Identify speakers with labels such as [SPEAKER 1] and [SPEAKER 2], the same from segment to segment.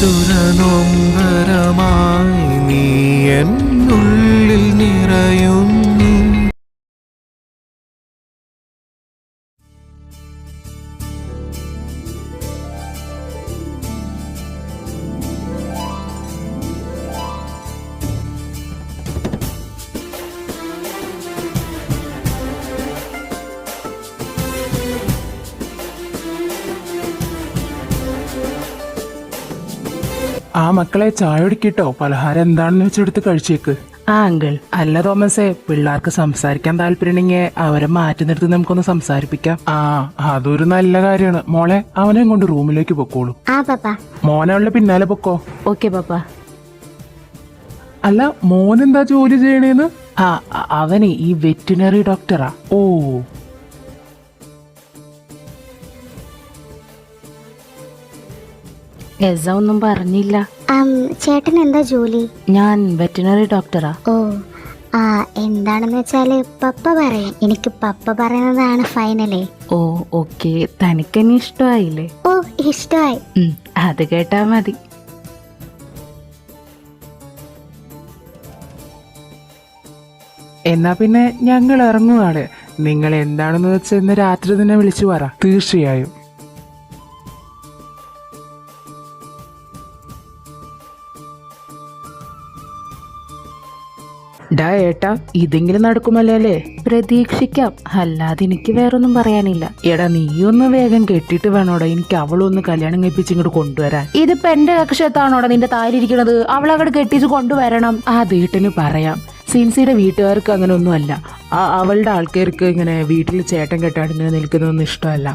[SPEAKER 1] സുരനൊമ്പരമായി നീ എന്നുള്ളിൽ നിറയുന്നു.
[SPEAKER 2] ആ മക്കളെ ചായ കുടിക്കിട്ടോ, പലഹാരം എന്താണെന്ന് വെച്ചെടുത്ത് കഴിച്ചേക്ക്. ആ അങ്കിൾ. അല്ല തോമസേ, പിള്ളേർക്ക് സംസാരിക്കാൻ താല്പര്യമുണ്ടെങ്കിൽ അവരെ മാറ്റി നിർത്തി നമുക്കൊന്ന് സംസാരിപ്പിക്കാം. ആ അതൊരു നല്ല കാര്യമാണ് മോളെ. അവനെ കൊണ്ട് റൂമിലേക്ക് പൊക്കോളൂ. മോനെ അവളുടെ പിന്നാലെ പൊക്കോ.
[SPEAKER 3] ഓക്കെ പാപ്പ.
[SPEAKER 2] അല്ല മോനെന്താ ജോലി ചെയ്യണേന്ന്? അവന് ഈ വെറ്റിനറി ഡോക്ടറാ. ഓ
[SPEAKER 3] എസ ഒന്നും പറഞ്ഞില്ല.
[SPEAKER 4] ചേട്ടൻ എന്താ ജോലി?
[SPEAKER 3] ഞാൻ വെറ്റിനറി ഡോക്ടറാ.
[SPEAKER 4] ഓ എന്താണെന്ന് വെച്ചാല് പപ്പ പറയും. എനിക്ക് പപ്പ പറയുന്നതാണ് ഫൈനലേ.
[SPEAKER 3] ഓ ഓക്കെ. തനിക്കെന്നെ ഇഷ്ടമായില്ലേ?
[SPEAKER 4] ഓ ഇഷ്ടമായി.
[SPEAKER 3] അത് കേട്ടാ മതി.
[SPEAKER 2] എന്നാ പിന്നെ ഞങ്ങൾ ഇറങ്ങുവാണ്. നിങ്ങൾ എന്താണെന്ന് വെച്ചാൽ ഇന്ന് രാത്രി തന്നെ വിളിച്ചു പറ. തീർച്ചയായും. ഡാ ഏട്ടാ, ഇതെങ്കിലും നടക്കുമല്ലോ അല്ലേ?
[SPEAKER 3] പ്രതീക്ഷിക്കാം, അല്ലാതെ എനിക്ക് വേറൊന്നും പറയാനില്ല.
[SPEAKER 2] എടാ നീയൊന്ന് വേഗം കെട്ടിട്ട് വേണോടാ എനിക്ക് അവളൊന്ന് കല്യാണം കഴിപ്പിച്ച് ഇങ്ങോട്ട് കൊണ്ടുവരാൻ.
[SPEAKER 3] ഇതിപ്പോ എന്റെ കക്ഷത്താണോടാ നിന്റെ താലിരിക്കണത്? അവളങ്ങോട്ട് കെട്ടിച്ച് കൊണ്ടുവരണം.
[SPEAKER 2] ആ വീട്ടിന് പറയാം. സിൻസിയുടെ വീട്ടുകാർക്ക് അങ്ങനെ ഒന്നും അല്ല. അവളുടെ ആൾക്കാർക്ക് ഇങ്ങനെ വീട്ടിൽ ചേട്ടൻ കെട്ടാണ്ട് ഇങ്ങനെ നിൽക്കുന്നതൊന്നും ഇഷ്ടമല്ല.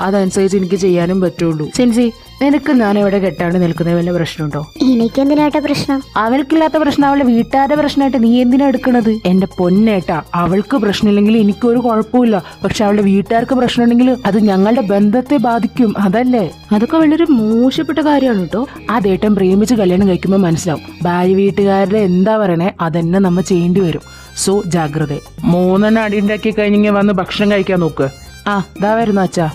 [SPEAKER 2] അതനുസരിച്ച് എനിക്ക് ചെയ്യാനും പറ്റുള്ളൂ. സിൻസി, നിനക്ക് ഞാൻ ഇവിടെ കെട്ടാണ്ട് നിൽക്കുന്ന വല്ല പ്രശ്നമുണ്ടോ?
[SPEAKER 4] എനിക്കെന്തിനാട്ട പ്രശ്നം?
[SPEAKER 2] അവൾക്കില്ലാത്ത പ്രശ്നം അവളുടെ വീട്ടുകാരുടെ പ്രശ്നമായിട്ട് നീ എന്തിനാ എടുക്കണത്? എന്റെ പൊന്നേട്ടാ, അവൾക്ക് പ്രശ്നമില്ലെങ്കിൽ എനിക്കൊരു കുഴപ്പമില്ല. പക്ഷെ അവളുടെ വീട്ടുകാർക്ക് പ്രശ്നമുണ്ടെങ്കിൽ അത് ഞങ്ങളുടെ ബന്ധത്തെ ബാധിക്കും. അതല്ലേ?
[SPEAKER 3] അതൊക്കെ വളരെ മോശപ്പെട്ട കാര്യമാണ് കേട്ടോ.
[SPEAKER 2] അതേട്ടൻ പ്രേമിച്ച് കല്യാണം കഴിക്കുമ്പോൾ മനസ്സിലാവും. ഭാര്യ വീട്ടുകാരുടെ എന്താ പറയണേ അതെന്നെ നമ്മൾ ചെയ്യേണ്ടി വരും. സോ ജാഗ്രത. 3 അടി ഉണ്ടാക്കി കഴിഞ്ഞെങ്കിൽ വന്ന് ഭക്ഷണം കഴിക്കാൻ നോക്ക്. ദാ വരുന്നു അച്ഛാ.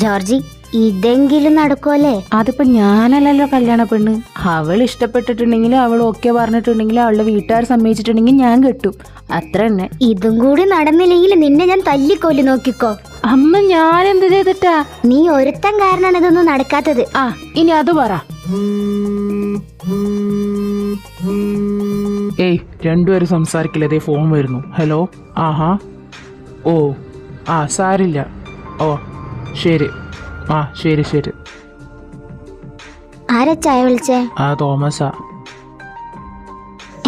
[SPEAKER 4] ജോർജി, ഇതെങ്കിലും നടക്കുമല്ലേ?
[SPEAKER 3] അതിപ്പോ ഞാനല്ലല്ലോ കല്യാണ പെണ്ണ്. അവൾ ഇഷ്ടപ്പെട്ടിട്ടുണ്ടെങ്കിൽ, അവൾ ഓക്കെ പറഞ്ഞിട്ടുണ്ടെങ്കിൽ, അവളുടെ വീട്ടുകാർ സമ്മതിച്ചിട്ടുണ്ടെങ്കിൽ ഞാൻ കെട്ടും. അത്ര തന്നെ.
[SPEAKER 4] ഇതും കൂടി നടന്നില്ലെങ്കിൽ നിന്നെ ഞാൻ തല്ലിക്കൊല്ലി നോക്കിക്കോ.
[SPEAKER 3] അമ്മ, ഞാൻ എന്ത് ചെയ്തിട്ടാ?
[SPEAKER 4] നീ ഒരുത്തൻ കാരണമാണ് ഇതൊന്നും നടക്കാത്തത്.
[SPEAKER 3] ഇനി അത് പറ.
[SPEAKER 2] ഏയ്, രണ്ടുപേരും സംസാരിക്കില്ല. അതേ ഫോൺ വരുന്നു. ഹലോ. ആഹാ. ഓ സാരില്ല. ഓ ശരി. ശരി ശരി.
[SPEAKER 4] ആരാ ചായ വിളിച്ചേ?
[SPEAKER 2] തോമസാ.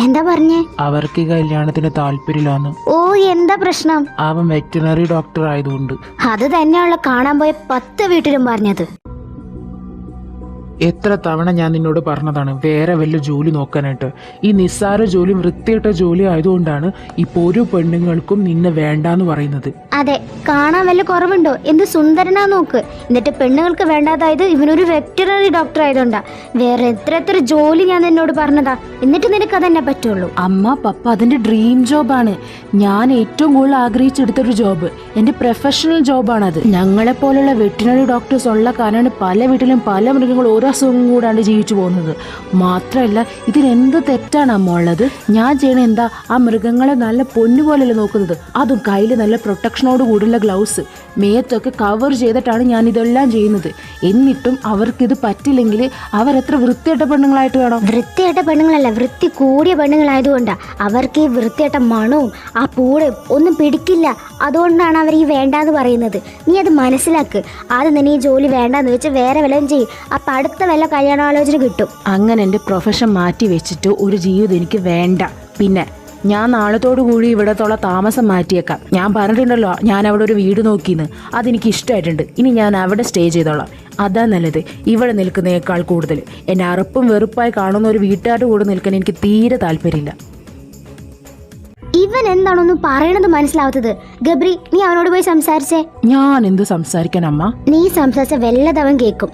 [SPEAKER 4] എന്താ പറഞ്ഞേ?
[SPEAKER 2] അവർക്ക് കല്യാണത്തിന് താല്പര്യമില്ലാന്ന്.
[SPEAKER 4] ഓ എന്താ പ്രശ്നം?
[SPEAKER 2] അവൻ വെറ്റിനറി ഡോക്ടർ ആയതുകൊണ്ട്.
[SPEAKER 4] അത് തന്നെയാണല്ലോ കാണാൻ പോയ 10 വീട്ടിലും പറഞ്ഞത്.
[SPEAKER 2] എത്ര തവണ ഞാൻ നിന്നോട് പറഞ്ഞതാണ് വേറെ വല്ല ജോലി നോക്കാനായിട്ട്. ഈ നിസ്സാര ജോലി വൃത്തിയിട്ട ജോലി ആയതുകൊണ്ടാണ് ഇപ്പൊ ഒരു പെണ്ണുങ്ങൾക്കും നിന്നെ വേണ്ടാന്ന് പറയുന്നത്.
[SPEAKER 4] അതെ, കാണാൻ വല്ല കുറവുണ്ടോ? എന്ത് സുന്ദരനാ നോക്ക്. എന്നിട്ട് പെണ്ണുങ്ങൾക്ക് വേണ്ടാതായത് ഇവനൊരു വെറ്ററിനറി ഡോക്ടർ ആയതുകൊണ്ടാ. വേറെ എത്ര ജോലി ഞാൻ നിന്നോട് പറഞ്ഞതാ, എന്നിട്ട് നിനക്ക് അതന്നെ പറ്റുള്ളൂ.
[SPEAKER 3] അമ്മ, പപ്പ അതിന്റെ ഡ്രീം ജോബാണ്. ഞാൻ ഏറ്റവും കൂടുതൽ ആഗ്രഹിച്ചെടുത്തൊരു ജോബ്. എന്റെ പ്രൊഫഷണൽ ജോബാണത്. ഞങ്ങളെ പോലുള്ള വെറ്റിനറി ഡോക്ടേഴ്സ് ഉള്ള കാരണമാണ് പല വീട്ടിലും പല മൃഗങ്ങൾ ഓരോ അസുഖം കൂടാണ്ട് ജീവിച്ചു പോകുന്നത്. മാത്രമല്ല, ഇതിനെന്ത് തെറ്റാണ് അമ്മ ഉള്ളത്? ഞാൻ ചെയ്യണ എന്താ? ആ മൃഗങ്ങളെ നല്ല പൊന്നുപോലെയല്ലേ നോക്കുന്നത്. അതും കയ്യിൽ നല്ല പ്രൊട്ടക്ഷനോട് കൂടിയുള്ള ഗ്ലൗസ്, മേത്തൊക്കെ കവർ ചെയ്തിട്ടാണ് ഞാൻ ഇതെല്ലാം ചെയ്യുന്നത്. എന്നിട്ടും അവർക്കിത് പറ്റില്ലെങ്കിൽ അവരെത്ര വൃത്തിയായിട്ട പെണ്ണുങ്ങളായിട്ട് വേണം?
[SPEAKER 4] വൃത്തിയായിട്ട പെണ്ണുങ്ങളല്ല, വൃത്തി കൂടിയ പെണ്ണുങ്ങളായതുകൊണ്ടാ. അവർക്ക് ഈ വൃത്തിയായിട്ട മണവും ആ പൂടയും ഒന്നും പിടിക്കില്ല. അതുകൊണ്ടാണ് അവർ ഈ വേണ്ടാന്ന് പറയുന്നത്. നീ അത് മനസ്സിലാക്ക്. ആദ്യം തന്നെ ഈ ജോലി വേണ്ടാന്ന് വെച്ച് വേറെ വല്ലതും ചെയ്യും. അപ്പൊ അടുത്ത വല്ല കല്യാണാലോചന കിട്ടും.
[SPEAKER 3] അങ്ങനെ എൻ്റെ പ്രൊഫഷൻ മാറ്റി വെച്ചിട്ട് ഒരു ജീവിതം എനിക്ക് വേണ്ട. പിന്നെ ഞാൻ നാളത്തോടു കൂടി ഇവിടത്തോളം താമസം മാറ്റിയേക്കാം. ഞാൻ പറഞ്ഞിട്ടുണ്ടല്ലോ ഞാൻ അവിടെ ഒരു വീട് നോക്കിന്ന്. അതെനിക്ക് ഇഷ്ടമായിട്ടുണ്ട്. ഇനി ഞാൻ അവിടെ സ്റ്റേ ചെയ്തോളാം. അതാ നല്ലത്. ഇവിടെ നിൽക്കുന്നതിനേക്കാൾ കൂടുതൽ എന്നെ അറുപ്പും വെറുപ്പായി കാണുന്ന ഒരു വീട്ടുകാരുടെ കൂടെ നിൽക്കാൻ എനിക്ക് തീരെ താല്പര്യമില്ല.
[SPEAKER 4] ഇവൻ എന്താണൊന്നും പറയണത് മനസ്സിലാവാത്തത്? ഗബ്രി, നീ അവനോട് പോയി സംസാരിച്ചേ.
[SPEAKER 2] ഞാൻ എന്ത് സംസാരിക്കാൻ അമ്മ?
[SPEAKER 4] നീ സംസാരിച്ച വല്ലതവൻ കേൾക്കും.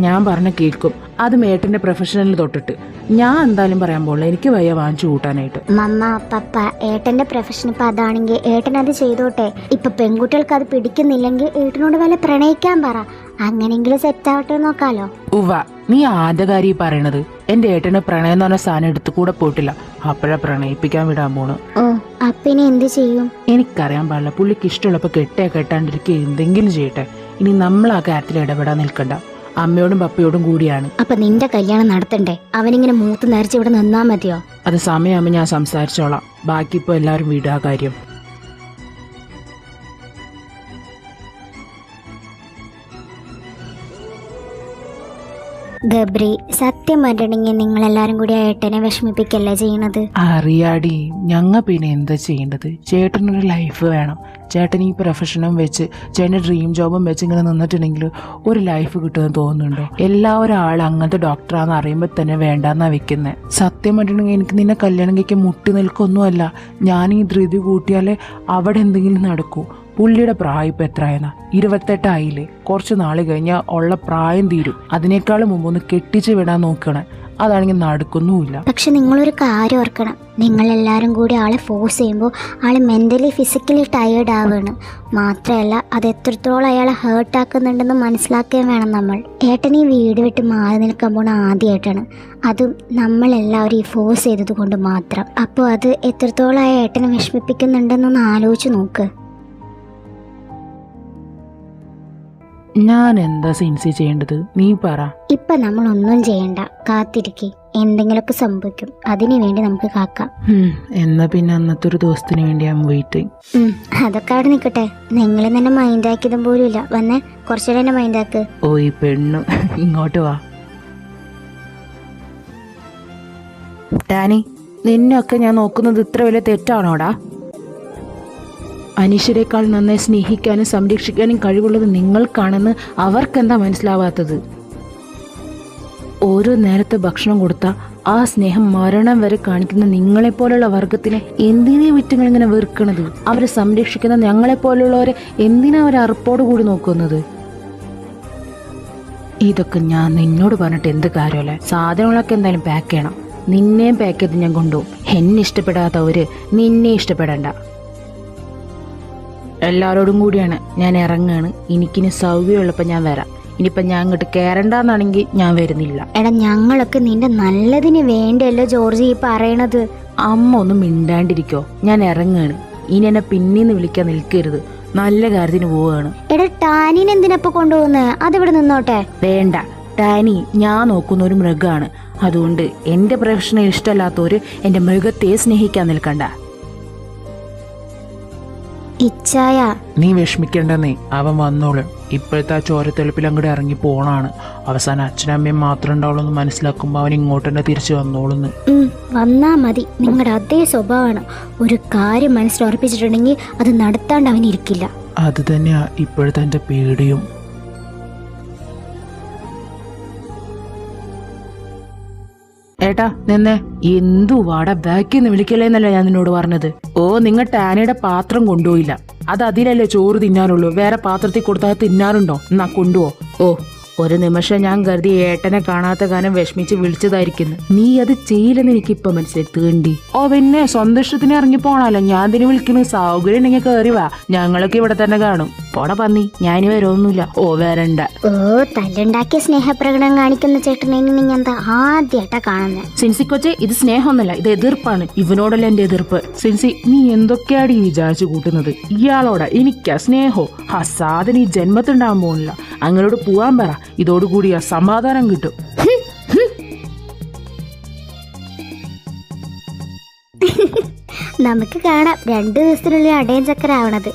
[SPEAKER 2] ഞാൻ പറഞ്ഞ കേൾക്കും. അത് മേട്ടന്റെ പ്രൊഫഷണലിൽ തൊട്ടിട്ട് ഞാൻ എന്തായാലും പറയാൻ പോകില്ല. എനിക്ക് വയ്യ വാങ്ങിച്ചു കൂട്ടാനായിട്ട്.
[SPEAKER 4] മമ്മ, പപ്പ, ഏട്ടന്റെ പ്രൊഫഷൻ ഇപ്പൊ അതാണെങ്കിൽ ഏട്ടൻ അത് ചെയ്തോട്ടെ. ഇപ്പൊ പെൺകുട്ടികൾക്ക് അത് പിടിക്കുന്നില്ലെങ്കിൽ ഏട്ടനോട് വല്ല പ്രണയിക്കാൻ പറ. അങ്ങനെങ്കിലും സെറ്റ് ആവട്ടെ നോക്കാലോ.
[SPEAKER 2] നീ ആദ്യ കാര്യം പറയണത് എന്റെ ഏട്ടന് പ്രണയം എന്ന് പറഞ്ഞ സാധനം എടുത്തു കൂടെ പോയിട്ടില്ല, അപ്പോഴാ പ്രണയിപ്പിക്കാൻ വിടാൻ പോണ്.
[SPEAKER 4] ഓ അപ്പിനെ എന്ത് ചെയ്യും?
[SPEAKER 2] എനിക്കറിയാൻ പാടില്ല. പുള്ളിക്ക് ഇഷ്ടമുള്ളപ്പോ കെട്ടാണ്ടിരിക്കുക, എന്തെങ്കിലും ചെയ്യട്ടെ. ഇനി നമ്മൾ ആ കാര്യത്തിൽ ഇടപെടാൻ നിൽക്കണ്ട. അമ്മയോടും പപ്പയോടും കൂടിയാണ്.
[SPEAKER 4] അപ്പൊ നിന്റെ കല്യാണം നടത്തണ്ടേ? അവനിങ്ങനെ മൂത്ത് നരച്ച് ഇവിടെ നിന്നാ മതിയോ?
[SPEAKER 2] അത് സമയമാകുമ്പോ ഞാൻ സംസാരിച്ചോളാം. ബാക്കി ഇപ്പൊ എല്ലാവരും വിടാ കാര്യം.
[SPEAKER 4] ഗബ്രി, സത്യം പറഞ്ഞിട്ടുണ്ടെങ്കിൽ നിങ്ങൾ എല്ലാരും കൂടി ആ ഏട്ടനെ വിഷമിപ്പിക്കല്ലേ ചെയ്യണത്?
[SPEAKER 2] അറിയാടി, ഞങ്ങ പിന്നെ എന്താ ചെയ്യേണ്ടത്? ചേട്ടനൊരു ലൈഫ് വേണം. ചേട്ടൻ ഈ പ്രൊഫഷനും വെച്ച് ചേട്ടൻ്റെ ഡ്രീം ജോബും വെച്ച് ഇങ്ങനെ നിന്നിട്ടുണ്ടെങ്കിൽ ഒരു ലൈഫ് കിട്ടുമെന്ന് തോന്നുന്നുണ്ടോ? എല്ലാവരും ആൾ അങ്ങനത്തെ ഡോക്ടറാന്ന് അറിയുമ്പോൾ തന്നെ വേണ്ടാന്നാ വെക്കുന്നത്. സത്യം പറഞ്ഞിട്ടുണ്ടെങ്കിൽ എനിക്ക് നിന്നെ കല്യാണം കഴിക്കാൻ മുട്ടി നിൽക്കൊന്നുമല്ല. ഞാൻ ഈ ധൃതി കൂട്ടിയാലേ അവിടെ എന്തെങ്കിലും നടക്കൂ. പുള്ളിയുടെ പ്രായം ഇപ്പം എത്രയെന്നാ? 28 കുറച്ച് നാൾ കഴിഞ്ഞാൽ ഉള്ള പ്രായം തീരും. അതിനേക്കാളും മുമ്പ് ഒന്ന് കെട്ടിച്ച് വിടാൻ നോക്കണേ. അതാണെങ്കിൽ നടക്കുന്നുമില്ല.
[SPEAKER 4] പക്ഷെ നിങ്ങളൊരു കാര്യം ഓർക്കണം, നിങ്ങൾ എല്ലാവരും കൂടി ആളെ ഫോഴ്സ് ചെയ്യുമ്പോൾ ആള് മെന്റലി ഫിസിക്കലി ടയേർഡ് ആവുകയാണ്. മാത്രമല്ല അത് എത്രത്തോളം അയാളെ ഹേർട്ടാക്കുന്നുണ്ടെന്ന് മനസ്സിലാക്കുകയും വേണം നമ്മൾ. ഏട്ടൻ ഈ വീട് വിട്ട് മാറി നിൽക്കാൻ പോണ ആദ്യമായിട്ടാണ്, അതും നമ്മളെല്ലാവരും ഈ ഫോഴ്സ് ചെയ്തത് കൊണ്ട് മാത്രം. അപ്പോൾ അത് എത്രത്തോളം ആ ഏട്ടനെ വിഷമിപ്പിക്കുന്നുണ്ടെന്നൊന്ന് ആലോചിച്ച് നോക്ക്.
[SPEAKER 2] ഞാൻ എന്താ സിൻസി ചെയ്യേണ്ടത്? നീ പറ.
[SPEAKER 4] ഇപ്പൊ നമ്മളൊന്നും ചെയ്യണ്ട, കാത്തിരിക്കേ. എന്തെങ്കിലുമൊക്കെ സംഭവിക്കും, അതിനു വേണ്ടി നമുക്ക് കാക്കാം.
[SPEAKER 2] എന്നാ പിന്നെ അന്നത്തെ ഒരു ദിവസത്തിന് വേണ്ടി ഞാൻ വെയിറ്റിംഗ്.
[SPEAKER 4] അതൊക്കെ അവിടെ നിൽക്കട്ടെ, നിങ്ങൾ തന്നെ മൈൻഡ് ആക്കിയതും പോലും ഇല്ല. വന്നേ, കുറച്ചുകൂടെ എന്നെ മൈൻഡ് ആക്ക്.
[SPEAKER 2] ഓ ഈ പെണ്ണു ഇങ്ങോട്ട് വാ. ഡാനി, നിന്നൊക്കെ ഞാൻ നോക്കുന്നത് ഇത്ര വലിയ തെറ്റാണോടാ? അനീഷിനേക്കാൾ നന്നായി സ്നേഹിക്കാനും സംരക്ഷിക്കാനും കഴിവുള്ളത് നിങ്ങൾക്കാണെന്ന് അവർക്കെന്താ മനസ്സിലാവാത്തത്? ഓരോ നേരത്തെ ഭക്ഷണം കൊടുത്താൽ ആ സ്നേഹം മരണം വരെ കാണിക്കുന്ന നിങ്ങളെപ്പോലുള്ള വർഗത്തിനെ എന്തിനാ വിറ്റുകൾ ഇങ്ങനെ വെറുക്കണത്? അവരെ സംരക്ഷിക്കുന്ന ഞങ്ങളെപ്പോലുള്ളവരെ എന്തിനാ അവർ അറുപ്പോട് കൂടി നോക്കുന്നത്? ഇതൊക്കെ ഞാൻ നിന്നോട് പറഞ്ഞിട്ട് എന്ത് കാര്യമല്ലേ? സാധനങ്ങളൊക്കെ എന്തായാലും പാക്ക് ചെയ്യണം. നിന്നെയും പാക്ക് ചെയ്ത് ഞാൻ കൊണ്ടുപോകും. എന്നെ ഇഷ്ടപ്പെടാത്തവര് നിന്നെ ഇഷ്ടപ്പെടണ്ട. എല്ലാവരോടും കൂടിയാണ് ഞാൻ ഇറങ്ങാണ്. എനിക്കിനി സൗകര്യമുള്ളപ്പോൾ ഞാൻ വരാം. ഇനിയിപ്പം ഞാൻ അങ്ങോട്ട് കയറണ്ടെന്നാണെങ്കിൽ ഞാൻ വരുന്നില്ല.
[SPEAKER 4] എടാ, ഞങ്ങളൊക്കെ നിന്റെ നല്ലതിന് വേണ്ടിയല്ലോ ജോർജ് ഈ പറയണത്.
[SPEAKER 2] അമ്മ ഒന്നും മിണ്ടാണ്ടിരിക്കോ? ഞാൻ ഇറങ്ങാണ്. ഇനി എന്നെ പിന്നീന്ന് വിളിക്കാൻ നിൽക്കരുത്. നല്ല കാര്യത്തിന് പോവുകയാണ്.
[SPEAKER 4] എടാ, ടാനിനെ എന്തിനപ്പൊ കൊണ്ടുപോകുന്നത്? അതിവിടെ നിന്നോട്ടെ.
[SPEAKER 2] വേണ്ട, ടാനി ഞാൻ നോക്കുന്ന ഒരു മൃഗമാണ്. അതുകൊണ്ട് എൻ്റെ പ്രൊഫഷനെ ഇഷ്ടമല്ലാത്തവര് എൻ്റെ മൃഗത്തെ സ്നേഹിക്കാൻ നിൽക്കണ്ട.
[SPEAKER 4] ഇച്ചായ,
[SPEAKER 2] നീ വിഷമിക്കണ്ടെന്നേ, അവൻ വന്നോളും. ഇപ്പോഴത്തെ ആ ചോരത്തെളുപ്പിൽ അങ്ങോട്ട് ഇറങ്ങി പോണാണ്. അവസാനം അച്ഛനും അമ്മയും മാത്രം ഉണ്ടാവുള്ളൂ എന്ന് മനസ്സിലാക്കുമ്പോൾ അവൻ ഇങ്ങോട്ട് തന്നെ തിരിച്ചു വന്നോളുന്ന്.
[SPEAKER 4] വന്നാ മതി. നിങ്ങളുടെ അതേ സ്വഭാവമാണ്. ഒരു കാര്യം മനസ്സിലുറപ്പിച്ചിട്ടുണ്ടെങ്കിൽ അത് നടത്താണ്ട് അവനിരിക്കില്ല.
[SPEAKER 2] അത് തന്നെയാ ഇപ്പോഴത്തെ എൻ്റെ പേടിയും. ഏട്ടാ നിന്നെ, എന്തു വാട ബാക്കിന്ന് വിളിക്കല്ലേന്നല്ല ഞാൻ നിന്നോട് പറഞ്ഞത്. ഓ, നിങ്ങൾ ടാനയുടെ പാത്രം കൊണ്ടുപോയില്ല. അത് അതിലല്ലേ ചോറ് തിന്നാനുള്ളൂ. വേറെ പാത്രത്തിൽ കൊടുത്താൽ തിന്നാറുണ്ടോ? എന്നാ കൊണ്ടുപോ. ഓ, ഒരു നിമിഷം ഞാൻ കരുതി ഏട്ടനെ കാണാത്ത കാര്യം വിഷമിച്ച് വിളിച്ചതായിരിക്കുന്നു. നീ അത് ചെയ്യില്ലെന്ന് എനിക്കിപ്പോ മനസ്സിലായി. തീണ്ടി. ഓ പിന്നെ സ്വന്തം ഇഷ്ടത്തിന് ഇറങ്ങി പോണല്ലോ. ഞാൻ ഇതിന് വിളിക്കണു. സൗകര്യം ഉണ്ടെങ്കിൽ കയറി വാ, ഞങ്ങളൊക്കെ ഇവിടെ തന്നെ കാണും. പോട പന്നി, ഞാനി വരൊന്നുമില്ല. ഓ വരണ്ട.
[SPEAKER 4] ഓ, തല്ലുണ്ടാക്കിയ സ്നേഹപ്രകടനം കാണിക്കുന്ന ചേട്ടനെ ഞാൻ ആദ്യമായിട്ടാ കാണുന്നത്.
[SPEAKER 2] സിൻസി കൊച്ചെ, ഇത് സ്നേഹമൊന്നുമല്ല, ഇത് എതിർപ്പാണ്. ഇവനോടല്ല എന്റെ എതിർപ്പ്. സിൻസി, നീ എന്തൊക്കെയാടി വിചാരിച്ചു കൂട്ടുന്നത്? ഇയാളോടാ എനിക്കാ സ്നേഹോ? ആ സാധനം ഈ ജന്മത്തുണ്ടാകാൻ പോകുന്നില്ല. അങ്ങനോട് പോവാൻ പറ. ഇതോടുകൂടി ആ സമാധാനം കിട്ടും.
[SPEAKER 4] നമുക്ക് കാണാം 2 ദിവസത്തിനുള്ളിൽ അടയൻ ചക്കര ആവണത്.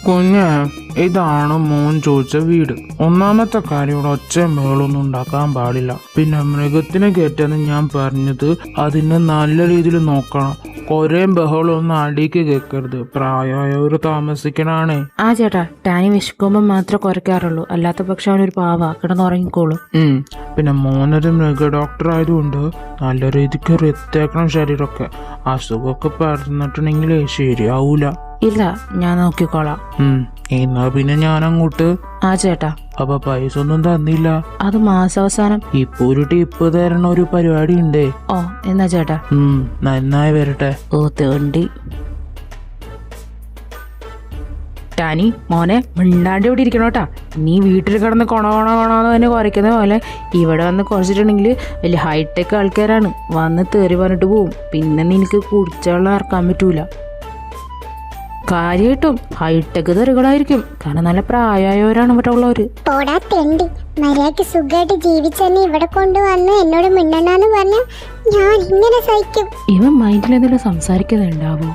[SPEAKER 1] കുഞ്ഞ്, ഇതാണ് മോൻ ചോദിച്ച വീട്. ഒന്നാമത്തെ കാര്യം ഇവിടെ ഒച്ച മേളൊന്നും ഉണ്ടാക്കാൻ പാടില്ല. പിന്നെ മൃഗത്തിനെ കയറ്റാന്ന് ഞാൻ പറഞ്ഞത് അതിനെ നല്ല രീതിയിൽ നോക്കണം. കൊറേം ബഹളമൊന്നും അടിക്ക് കേൾക്കരുത്. പ്രായമായവര് താമസിക്കണാണേ.
[SPEAKER 2] ആ ചേട്ടാ, ടാനി വിശക്കുമ്പോ മാത്രമേ കുറയ്ക്കാറുള്ളൂ. അല്ലാത്ത പക്ഷെ അവനൊരു പാവ കിടന്നുറങ്ങിക്കോളും.
[SPEAKER 1] പിന്നെ മോനൊരു മൃഗ ഡോക്ടർ ആയതുകൊണ്ട് നല്ല രീതിക്ക് വൃത്തിയാക്കണം ശരീരമൊക്കെ. അസുഖമൊക്കെ പറഞ്ഞിട്ടുണ്ടെങ്കിലേ ശരിയാവൂല.
[SPEAKER 2] ഇല്ല, ഞാൻ നോക്കിക്കോളാം.
[SPEAKER 1] എന്നാ പിന്നെ ഞാൻ അങ്ങോട്ട്.
[SPEAKER 2] ആ ചേട്ടാ.
[SPEAKER 1] അപ്പൊ പൈസ ഒന്നും തന്നില്ല?
[SPEAKER 2] അത് മാസാവസാനം.
[SPEAKER 1] ഇപ്പൊ ഒരു ടിപ്പ് തരണ ഒരു പരിപാടി ഉണ്ടേ.
[SPEAKER 2] ഓ എന്നാ ചേട്ടാ.
[SPEAKER 1] നന്നായി വരട്ടെ.
[SPEAKER 2] ഓ തേണ്ടി. ടാനി മോനെ, മിണ്ടാണ്ട് ഇവിടെ ഇരിക്കണോട്ടാ.
[SPEAKER 3] നീ വീട്ടിൽ കിടന്ന് കൊണന്ന് തന്നെ കുറയ്ക്കുന്ന പോലെ ഇവിടെ വന്ന് കുറച്ചിട്ടുണ്ടെങ്കിൽ വലിയ ഹൈടെക് ആൾക്കാരാണ് വന്ന് തെറി പറഞ്ഞിട്ട് പോവും. പിന്നെ നിനക്ക് കുടിച്ചുള്ള ഇറക്കാൻ പറ്റൂല. കാര്യമായിട്ടും ഹൈടെക് തെറികളായിരിക്കും, കാരണം നല്ല പ്രായമായവരാണ് ഇവിടെ ഉള്ളവര്.
[SPEAKER 4] പോടാ തെണ്ടി, മര്യാദക്ക് സുഖമായിട്ട് ജീവിച്ചെന്നെ ഇവിടെ കൊണ്ടുവന്ന് എന്നോട് മിണ്ടണ്ടെന്ന് പറഞ്ഞ ഞാൻ ഇങ്ങനെ സഹിക്കും.
[SPEAKER 3] ഇവൻ മൈൻഡിൽ എന്തെങ്കിലും സംസാരിക്കുന്നുണ്ടാവോ?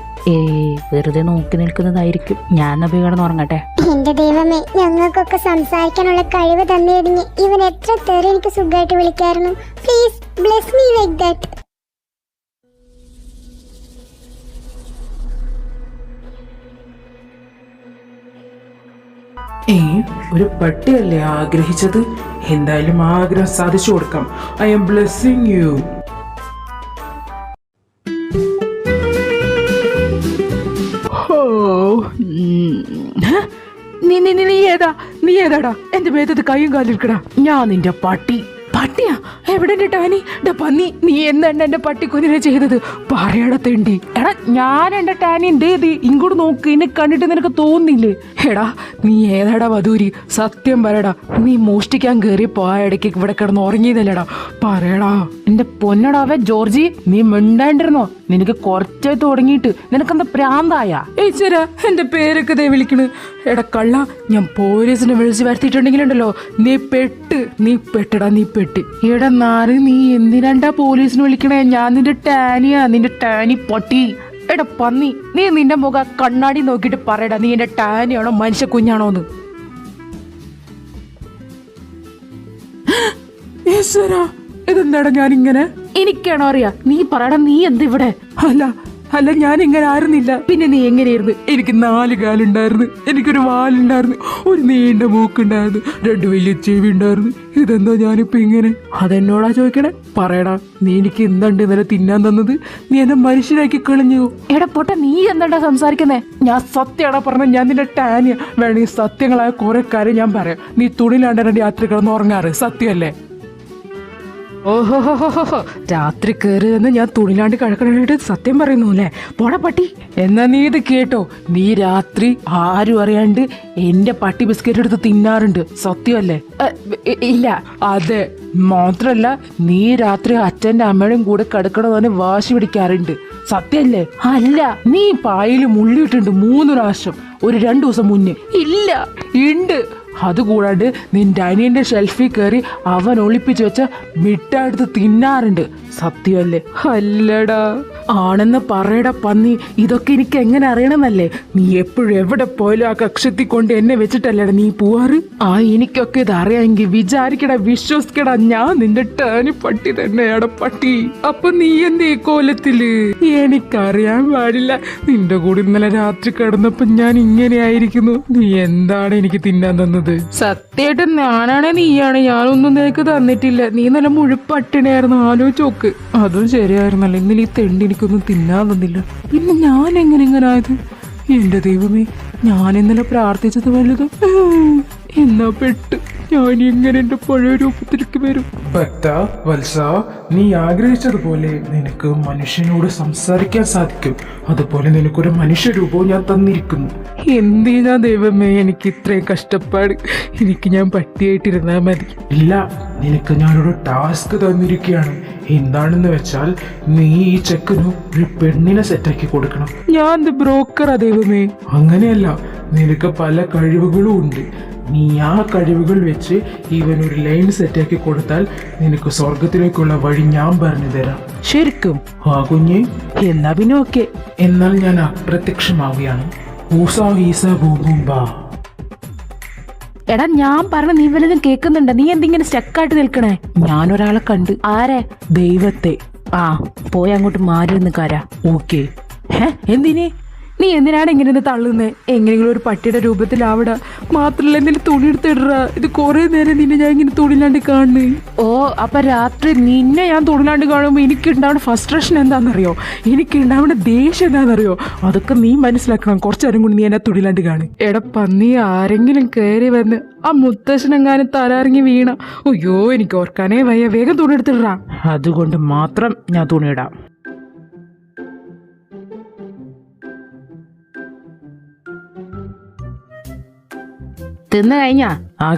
[SPEAKER 3] വെറുതെ നോക്കി നിൽക്കുന്നതായിരിക്കും. ഞാൻ കിടന്ന് ഉറങ്ങട്ടെ.
[SPEAKER 4] എന്റെ ദൈവമേ, ഞങ്ങൾക്കൊക്കെ സംസാരിക്കാനുള്ള കഴിവ് തന്നിരുന്നെങ്കിൽ ഇവൻ എത്ര തെറി എനിക്ക് സുഖമായിട്ട് വിളിക്കായിരുന്നു. Please bless me like that.
[SPEAKER 2] ഒരു പട്ടിയല്ലേ ആഗ്രഹിച്ചത്? എന്തായാലും ആഗ്രഹം സാധിച്ചു കൊടുക്കാം. I'm blessing you. നീ ഏതാടാ എന്റെ മേത്തത് കയ്യും കാലിൽ ഇരിക്കടാ? ഞാൻ നിന്റെ പട്ടി. പട്ടിയാ? എവിടെ എന്റെ ടാനി? പന്നി, നീ എന്താണ് എന്റെ പട്ടിക്കുതിരെ ചെയ്തത്? പറയടാ തെണ്ടി. എടാ, ഞാൻ എന്റെ ടാനി ഇങ്ങോട്ട് നോക്ക്, എന്നെ കണ്ടിട്ട് നിനക്ക് തോന്നില്ലേ? എടാ, നീ ഏതാടാ വധൂരി? സത്യം പറയടാ, നീ മോഷ്ടിക്കാൻ കയറി പോയടയ്ക്ക് ഇവിടെ കിടന്ന് ഉറങ്ങിയതല്ലേടാ? പറയടാ. എന്റെ പൊന്നടാവേ ജോർജി, നീ മിണ്ടാണ്ടിരുന്നോ? നിനക്ക് കുറച്ചായി തുടങ്ങിയിട്ട് നിനക്കെന്താ പ്രാന്തായ? ഏച്ചരാ, എന്റെ പേരൊക്കെ ദേ വിളിക്കണ്. എടാ കള്ള, ഞാൻ പോലീസിനെ വിളിച്ച് വരുത്തിയിട്ടുണ്ടെങ്കിലുണ്ടല്ലോ നീ പെട്ടടാ, നീ പെട്ട്. എടാ നാല്, നീ എന്തിനാണ്ടാ പോലീസിനെ വിളിക്കണേ? ഞാൻ നിന്റെ ടാനിയാ, നിന്റെ ടാനി പട്ടി. എടാ പന്നി, നീ നിന്റെ മുഖ കണ്ണാടി നോക്കിയിട്ട് പറയടാ, നീ എന്റെ ടാനിയാണോ മനുഷ്യ കുഞ്ഞാണോന്ന്? ഇതെന്താടാ ഞാനിങ്ങനെ? എനിക്കാണോ അറിയാ? നീ പറയടാ, നീ എന്തിവിടെ? അല്ല ഞാൻ ഇങ്ങനെ ആയിരുന്നില്ല. പിന്നെ നീ എങ്ങനെയായിരുന്നു? എനിക്ക് 4 കാലുണ്ടായിരുന്നു, എനിക്കൊരു വാലുണ്ടായിരുന്നു, ഒരു നീണ്ട മൂക്കുണ്ടായിരുന്നു, 2 വലിയ ചെവി ഉണ്ടായിരുന്നു. ഇതെന്താ ഞാനിപ്പോ ഇങ്ങനെ? അതെന്നോടാ ചോദിക്കണേ? പറയടാ, നീ എനിക്ക് എന്തുണ്ട് ഇന്നലെ തിന്നാൻ തന്നത്? നീ എന്നെ മനുഷ്യരാക്കി കളഞ്ഞു. എടാ പൊട്ട, നീ എന്താ സംസാരിക്കുന്നേ? ഞാൻ സത്യമാടാ പറഞ്ഞ, ഞാൻ നിന്റെ ടാനിയ. വേണമെങ്കിൽ സത്യങ്ങളായ കുറെ കാര്യം ഞാൻ പറയാം. നീ തുണിലാണ്ട് രാത്രി കിടന്ന് ഉറങ്ങാറ്, സത്യമല്ലേ? ഓഹോഹോഹോ, രാത്രി കയറിയെന്ന് ഞാൻ തുണിലാണ്ട് കിടക്കണായിട്ട് സത്യം പറയുന്നു അല്ലേ? പോടാ പട്ടി. എന്നാ നീ ഇത് കേട്ടോ, നീ രാത്രി ആരും അറിയാണ്ട് എന്റെ പട്ടി ബിസ്ക്കറ്റ് എടുത്ത് തിന്നാറുണ്ട്, സത്യമല്ലേ? ഇല്ല. അതെ, മാത്രല്ല നീ രാത്രി അച്ഛന്റെ അമ്മയുടെയും കൂടെ കിടക്കണമെന്ന് വാശി പിടിക്കാറുണ്ട്, സത്യല്ലേ? അല്ല, നീ പായയിൽ മുള്ളിയിട്ടുണ്ട് 3 പ്രാവശ്യം ഒരു 2 ദിവസം മുന്നേ. ഇല്ല, ഉണ്ട്. അതുകൂടാണ്ട് നിന്റെ അനിയന്റെ ഷെൽഫിൽ കയറി അവൻ ഒളിപ്പിച്ചു വെച്ച മിഠായി എടുത്ത് തിന്നാറുണ്ട്, സത്യമല്ലേ? അല്ലടാ. ആണെന്ന് പറയടാ പന്നി. ഇതൊക്കെ എനിക്ക് എങ്ങനെ അറിയണമെന്നല്ലേ? നീ എപ്പോഴും എവിടെ പോയാലും ആ കക്ഷത്തിൽ കൊണ്ട് എന്നെ വെച്ചിട്ടല്ലേടാ നീ പോവാറ്? എനിക്കൊക്കെ ഇത് അറിയാമെങ്കിൽ വിചാരിക്കടാ, വിശ്വസിക്കടാ, ഞാൻ നിന്റെ ടാനി പട്ടി തന്നെയാടാ പട്ടി. അപ്പൊ നീ എന്തേ കോലത്തില്? എനിക്കറിയാൻ പാടില്ല. നിന്റെ കൂടെ ഇന്നലെ രാത്രി കിടന്നപ്പോ ഞാൻ ഇങ്ങനെയായിരിക്കുന്നു. നീ എന്താണ് എനിക്ക് തിന്നാൻ തന്നത്? സത്യമായിട്ടും ഞാനാണേ നീയാണ്, ഞാനൊന്നും നിനക്ക് തന്നിട്ടില്ല. നീ നല്ല മുഴുപ്പട്ടിണിയായിരുന്നു, ആലോചിച്ച് നോക്ക്. അതും ശരിയായിരുന്നല്ലോ, ഇന്നലെ ഈ തെണ്ടി എനിക്കൊന്നും തിന്നാൻ തന്നില്ല. പിന്നെ ഞാൻ എങ്ങനെ ആയത്? എന്റെ ദൈവമേ, ഞാൻ ഇന്നലെ പ്രാർത്ഥിച്ചത് വലുതും എന്നാ പെട്ട് ഞാൻ എങ്ങനെ എന്റെ പഴയ രൂപത്തിലേക്ക് വരും? ഭക്ത വത്സ, നീ ആഗ്രഹിച്ചതുപോലെ നിനക്ക് മനുഷ്യനോട് സംസാരിക്കാൻ സാധിക്കും. അതുപോലെ നിനക്കൊരു മനുഷ്യരൂപവും ഞാൻ തന്നിരിക്കുന്നു. എന്തിനാ ദൈവമേ എനിക്ക് ഇത്രയും കഷ്ടപ്പാട്? എനിക്ക് ഞാൻ പട്ടിയായിട്ടിരുന്നാ മതി. ഇല്ല, നിനക്ക് ഞാനൊരു ടാസ്ക് തന്നിരിക്കുകയാണ്. എന്താണെന്ന് വെച്ചാൽ, നീ ഈ ചെക്കന് ഒരു പെണ്ണിനെ സെറ്റാക്കി കൊടുക്കണം. ഞാൻ ബ്രോക്കറാ ദൈവമേ? അങ്ങനെയല്ല, നിനക്ക് പല കഴിവുകളും ഉണ്ട്. നീ ആ കഴിവുകൾ വെച്ച് ഇവനൊരു ലൈൻ സെറ്റാക്കി കൊടുത്താൽ നിനക്ക് സ്വർഗത്തിലേക്കുള്ള വഴി ഞാൻ പറഞ്ഞു തരാം. ശരിക്കും? ആ കുഞ്ഞെ, എന്നാ പിന്നെ ഓക്കെ. എന്നാൽ ഞാൻ അപ്രത്യക്ഷമാവുകയാണ്. എടാ, ഞാൻ പറഞ്ഞ നീ വല്ലതും കേൾക്കുന്നുണ്ടോ? നീ എന്തിങ്ങനെ സ്റ്റക്കായിട്ട് നിൽക്കണേ? ഞാനൊരാളെ കണ്ട്. ആരെ? ദൈവത്തെ. പോയി അങ്ങോട്ട് മാറി നിൽക്കാരാ. ഓക്കെ. എന്തിനെ? നീ എന്തിനാണ് ഇങ്ങനെ തള്ളുന്നേ? എങ്ങനെയെങ്കിലും ഒരു പട്ടിയുടെ രൂപത്തിലാവിട. മാത്രല്ല എന്തെങ്കിലും തുണി എടുത്തിടറ. ഇത് കുറെ നേരം നിന്നെ ഞാൻ ഇങ്ങനെ തുണിലാണ്ട് കാണുന്നേ. ഓ, അപ്പൊ രാത്രി നിന്നെ ഞാൻ തുണിലാണ്ട് കാണുമ്പോ എനിക്കുണ്ടാവുന്ന ഫ്രസ്ട്രേഷൻ എന്താണെന്നറിയോ? എനിക്കുണ്ടാവുന്ന ദേഷ്യം എന്താണെന്നറിയോ? അതൊക്കെ നീ മനസ്സിലാക്കണം. കുറച്ചേരം കൊണ്ട് നീ എന്നെ തുണിലാണ്ട് കാണും. എടാ പന്നി, ആരെങ്കിലും കയറി വന്ന് ആ മുത്തശ്ശനെങ്ങാനും തലയിറങ്ങി വീണ, അയ്യോ എനിക്ക് ഓർക്കാനേ വയ്യ. വേഗം തുണി എടുത്തിടറാ. അതുകൊണ്ട് മാത്രം ഞാൻ തുണിയിടാം. തിന്നു കഴിഞ്ഞാ?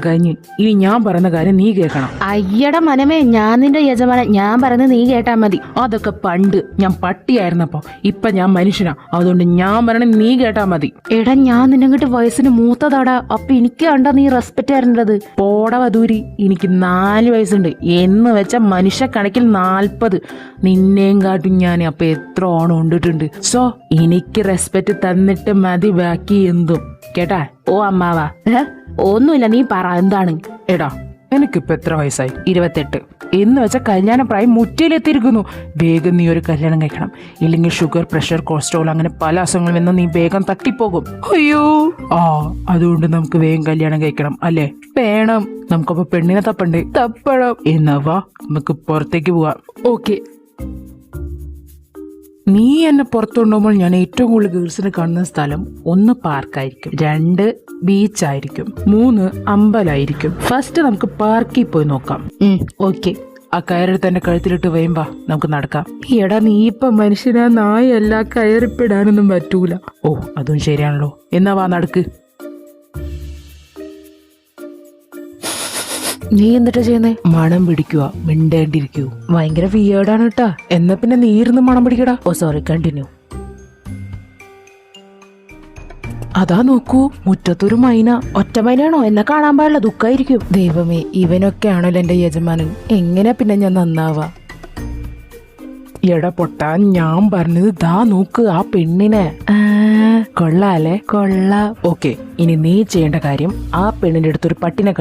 [SPEAKER 2] കഴിഞ്ഞ്. ഇനി ഞാൻ പറയുന്ന കാര്യം നീ കേൾക്കണം.
[SPEAKER 3] അയ്യട മനമേ, ഞാൻ നിന്റെ യജമാനൻ, ഞാൻ പറയുന്നത് നീ കേട്ടാ മതി.
[SPEAKER 2] അതൊക്കെ പണ്ട് ഞാൻ പട്ടിയായിരുന്നപ്പോ. ഇപ്പൊ ഞാൻ മനുഷ്യനാ, അതുകൊണ്ട് ഞാൻ പറയണ നീ കേട്ടാ മതി.
[SPEAKER 3] എടാ, ഞാൻ നിന്നങ്ങോട്ട് വയസ്സിന് മൂത്തതാടാ. അപ്പൊ എനിക്ക് കണ്ടാ നീ റെസ്പെക്ട് തരേണ്ടത്.
[SPEAKER 2] പോട വധൂരി, എനിക്ക് 4 വയസ്സുണ്ട് എന്ന് വെച്ച മനുഷ്യ കണക്കിൽ 40. നിന്നെയും കാട്ടും ഞാൻ അപ്പൊ എത്ര ഓണം ഉണ്ടിട്ടുണ്ട്. സോ എനിക്ക് റെസ്പെക്ട് തന്നിട്ട് മതി ബാക്കി എന്തും. കേട്ടാ?
[SPEAKER 3] ഓ അമ്മാവാ, ഒന്നുമില്ല, നീ പറ എന്താണ്.
[SPEAKER 2] എടാ, എനിക്കിപ്പോ എത്ര വയസ്സായി? 28 എന്ന് വെച്ച കല്യാണ പ്രായം മുറ്റിയിലെത്തിയിരിക്കുന്നു. വേഗം നീ ഒരു കല്യാണം കഴിക്കണം, ഇല്ലെങ്കിൽ ഷുഗർ, പ്രഷർ, കൊളസ്ട്രോൾ അങ്ങനെ പല അസുഖങ്ങളിൽ നിന്ന് നീ വേഗം തട്ടിപ്പോകും.
[SPEAKER 3] അയ്യോ.
[SPEAKER 2] അതുകൊണ്ട് നമുക്ക് വേഗം കല്യാണം കഴിക്കണം അല്ലേ? വേണം. നമുക്കപ്പോ പെണ്ണിനെ തപ്പണ്ടേ? തപ്പണം. എന്നാ വാ, നമുക്ക് പുറത്തേക്ക് പോവാം.
[SPEAKER 3] ഓക്കെ.
[SPEAKER 2] നീ എന്നെ പുറത്തുകൊണ്ടുപോകുമ്പോൾ ഞാൻ ഏറ്റവും കൂടുതൽ ഗേൾസിനെ കാണുന്ന സ്ഥലം 1 പാർക്കായിരിക്കും, 2 ബീച്ചായിരിക്കും, 3 അമ്പലമായിരിക്കും. ഫസ്റ്റ് നമുക്ക് പാർക്കിൽ പോയി നോക്കാം.
[SPEAKER 3] ഓക്കെ.
[SPEAKER 2] ആ കയറെടുത്ത് എന്റെ കഴുത്തിലിട്ട് വേമ്പാ, നമുക്ക് നടക്കാം.
[SPEAKER 3] എടാ, നീ ഇപ്പൊ മനുഷ്യനാ നായല്ല, കയറിപ്പിടാനൊന്നും പറ്റൂല.
[SPEAKER 2] ഓ, അതും ശരിയാണല്ലോ. എന്നാ വാ, നടക്ക്.
[SPEAKER 3] നീ എന്നിട്ടാ ചെയ്യുന്നേ?
[SPEAKER 2] മണം പിടിക്കുക, മിണ്ടേണ്ടിരിക്കൂ.
[SPEAKER 3] ഭയങ്കര വിയേർഡാണ് കേട്ടാ.
[SPEAKER 2] എന്നാ പിന്നെ നീ ഇരുന്ന് മണം പിടിക്കടാ.
[SPEAKER 3] ഓ സോറി, കണ്ടിന്യൂ.
[SPEAKER 2] അതാ നോക്കൂ, മുറ്റത്തൊരു മൈന.
[SPEAKER 3] ഒറ്റ മൈനാണോ? എന്നെ കാണാൻ പാടില്ല, ദുഃഖായിരിക്കും.
[SPEAKER 2] ദൈവമേ, ഇവനൊക്കെ ആണല്ലോ എന്റെ യജമാനൻ. എങ്ങനെ പിന്നെ ഞാൻ നന്നാവാ? എടാ പൊട്ടാ, ഞാൻ പറഞ്ഞത് ദാ നോക്ക്, ആ പെണ്ണിനെ. കൊള്ളാല്ലേ?
[SPEAKER 3] കൊള്ളാം.
[SPEAKER 2] ഓക്കെ, ഇനി നീ ചെയ്യേണ്ട കാര്യം, ആ പെണ്ണിന്റെ അടുത്തൊരു പട്ടിനെ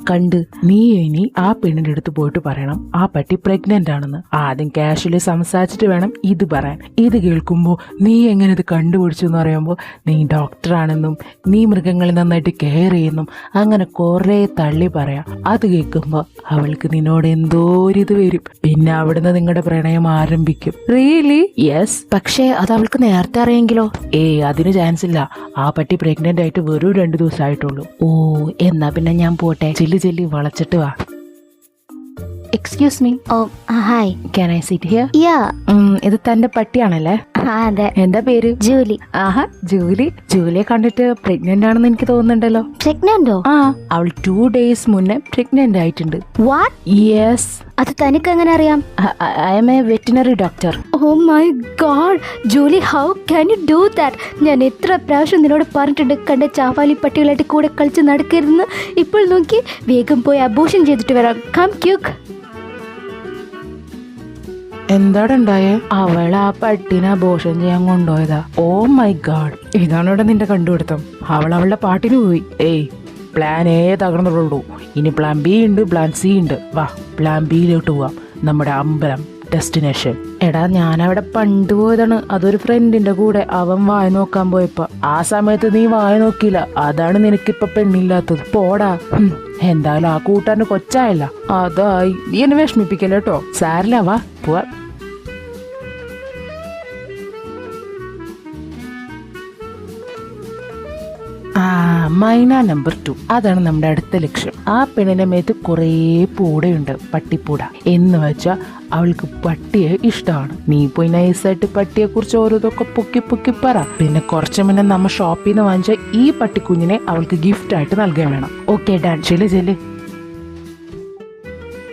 [SPEAKER 2] കണ്ട് നീ ഇനി ആ പെണ്ണിന്റെ അടുത്ത് പോയിട്ട് പറയണം ആ പട്ടി പ്രഗ്നന്റ് ആണെന്ന്. ആദ്യം കാഷ്വലി സംസാരിച്ചിട്ട് വേണം ഇത് പറയാൻ. ഇത് കേൾക്കുമ്പോ നീ എങ്ങനെ ഇത് കണ്ടുപിടിച്ചു എന്ന് പറയുമ്പോ നീ ഡോക്ടറാണെന്നും നീ മൃഗങ്ങളെ നന്നായിട്ട് കെയർ ചെയ്യുന്നും അങ്ങനെ കുറെ തള്ളി പറയാം. അത് കേൾക്കുമ്പോ അവൾക്ക് നിന്നോട് എന്തോ ഒരിത് വരും. പിന്നെ അവിടുന്ന് നിങ്ങളുടെ പ്രണയം ആരംഭിക്കും.
[SPEAKER 3] റിയലി?
[SPEAKER 2] യെസ്.
[SPEAKER 3] പക്ഷേ അത് അവൾക്ക് നേരത്തെ അറിയെങ്കിലോ?
[SPEAKER 2] അതിന് ചാൻസ് ഇല്ല. ആ പട്ടി പ്രഗ്നന്റ് ആയിട്ട് വെറും 2 ദിവസമായിട്ടുള്ളൂ.
[SPEAKER 3] ഓ, എന്നാ പിന്നെ ഞാൻ പോട്ടെ.
[SPEAKER 2] ചെല്ലി വളച്ചിട്ട് വാ.
[SPEAKER 3] Excuse me.
[SPEAKER 4] Oh hi.
[SPEAKER 3] Can I sit here?
[SPEAKER 4] Yeah.
[SPEAKER 3] ഇത് തന്റെ പട്ടിയാണല്ലേ?
[SPEAKER 4] അതെ.
[SPEAKER 3] എന്താ പേര്?
[SPEAKER 4] ജൂലി.
[SPEAKER 3] ആഹാ, ജൂലിയെ കണ്ടിട്ട് പ്രഗ്നന്റ് ആണെന്ന് എനിക്ക് തോന്നുന്നുണ്ടല്ലോ.
[SPEAKER 4] പ്രഗ്നന്റോ?
[SPEAKER 3] അവൾ 2 days മുന്നേ പ്രഗ്നന്റ് ആയിട്ടുണ്ട്.
[SPEAKER 4] വാട്ട്?
[SPEAKER 3] യെസ്.
[SPEAKER 4] അത് തനിക്ക് എങ്ങനെ അറിയാം?
[SPEAKER 3] I'm a veterinary doctor.
[SPEAKER 4] Oh my God, Julie, how can you do that? ഞാൻ എത്ര പ്രാവശ്യം നിന്നോട് പറഞ്ഞിട്ടുണ്ട് കണ്ട ചാവാലി പട്ടികളായിട്ട് കൂടെ കളിച്ച് നടക്കരുതെന്ന്. ഇപ്പോൾ നോക്കി, വേഗം പോയി അബോർഷൻ ചെയ്തിട്ട് വരാം. Come quick.
[SPEAKER 2] എന്താണ് ഉണ്ടായേ?
[SPEAKER 3] അവൾ ആ പട്ടിനെ അബോർഷൻ ചെയ്യാൻ കൊണ്ടുപോയതാ.
[SPEAKER 2] ഓ മൈ ഗാഡ്, ഇതാണ് ഇവിടെ നിന്റെ കണ്ടുപിടുത്തം. അവളുടെ പാട്ടിന് പോയി. പ്ലാൻ എ തകർന്നുള്ളൂ. ഇനി പ്ലാൻ ബി ഉണ്ട്, പ്ലാൻ സി ഉണ്ട്. വാ, പ്ലാൻ ബിയിലോട്ട് പോവാം. നമ്മുടെ അമ്പലം ഡെസ്റ്റിനേഷൻ.
[SPEAKER 3] എടാ, ഞാനവിടെ പണ്ട് പോയതാണ്. അതൊരു ഫ്രണ്ടിന്റെ കൂടെ. അവൻ വായ നോക്കാൻ പോയപ്പോ.
[SPEAKER 2] ആ സമയത്ത് നീ വായ നോക്കിയില്ല. അതാണ് നിനക്കിപ്പൊ പെണ്ണില്ലാത്തത്. പോടാ. എന്തായാലും ആ കൂട്ടാന്റെ കൊച്ചായല്ല. അതായി. നീ എന്നെ വിഷമിപ്പിക്കല്ലോ കേട്ടോ. സാരില്ല, വാ പോവാ. മൈന നമ്പർ 2. അതാണ് നമ്മുടെ അടുത്ത ലക്ഷ്യം. ആ പെണ്ണിന്റെ മേത്ത് കുറേ പൂടയുണ്ട്, പട്ടിപ്പൂട. എന്ന് വെച്ചാ അവൾക്ക് പട്ടിയെ ഇഷ്ടമാണ്. നീ പോയി നൈസായിട്ട് പട്ടിയെ കുറിച്ച് ഓരോതൊക്കെ പൊക്കി പറ. പിന്നെ കുറച്ച് മുന്നേ നമ്മ ഷോപ്പിൽ നിന്ന് വാങ്ങിച്ച ഈ പട്ടിക്കുഞ്ഞിനെ അവൾക്ക് ഗിഫ്റ്റ് ആയിട്ട് നൽകാൻ വേണം.
[SPEAKER 3] Okay Dan.
[SPEAKER 2] ചെല്ല്.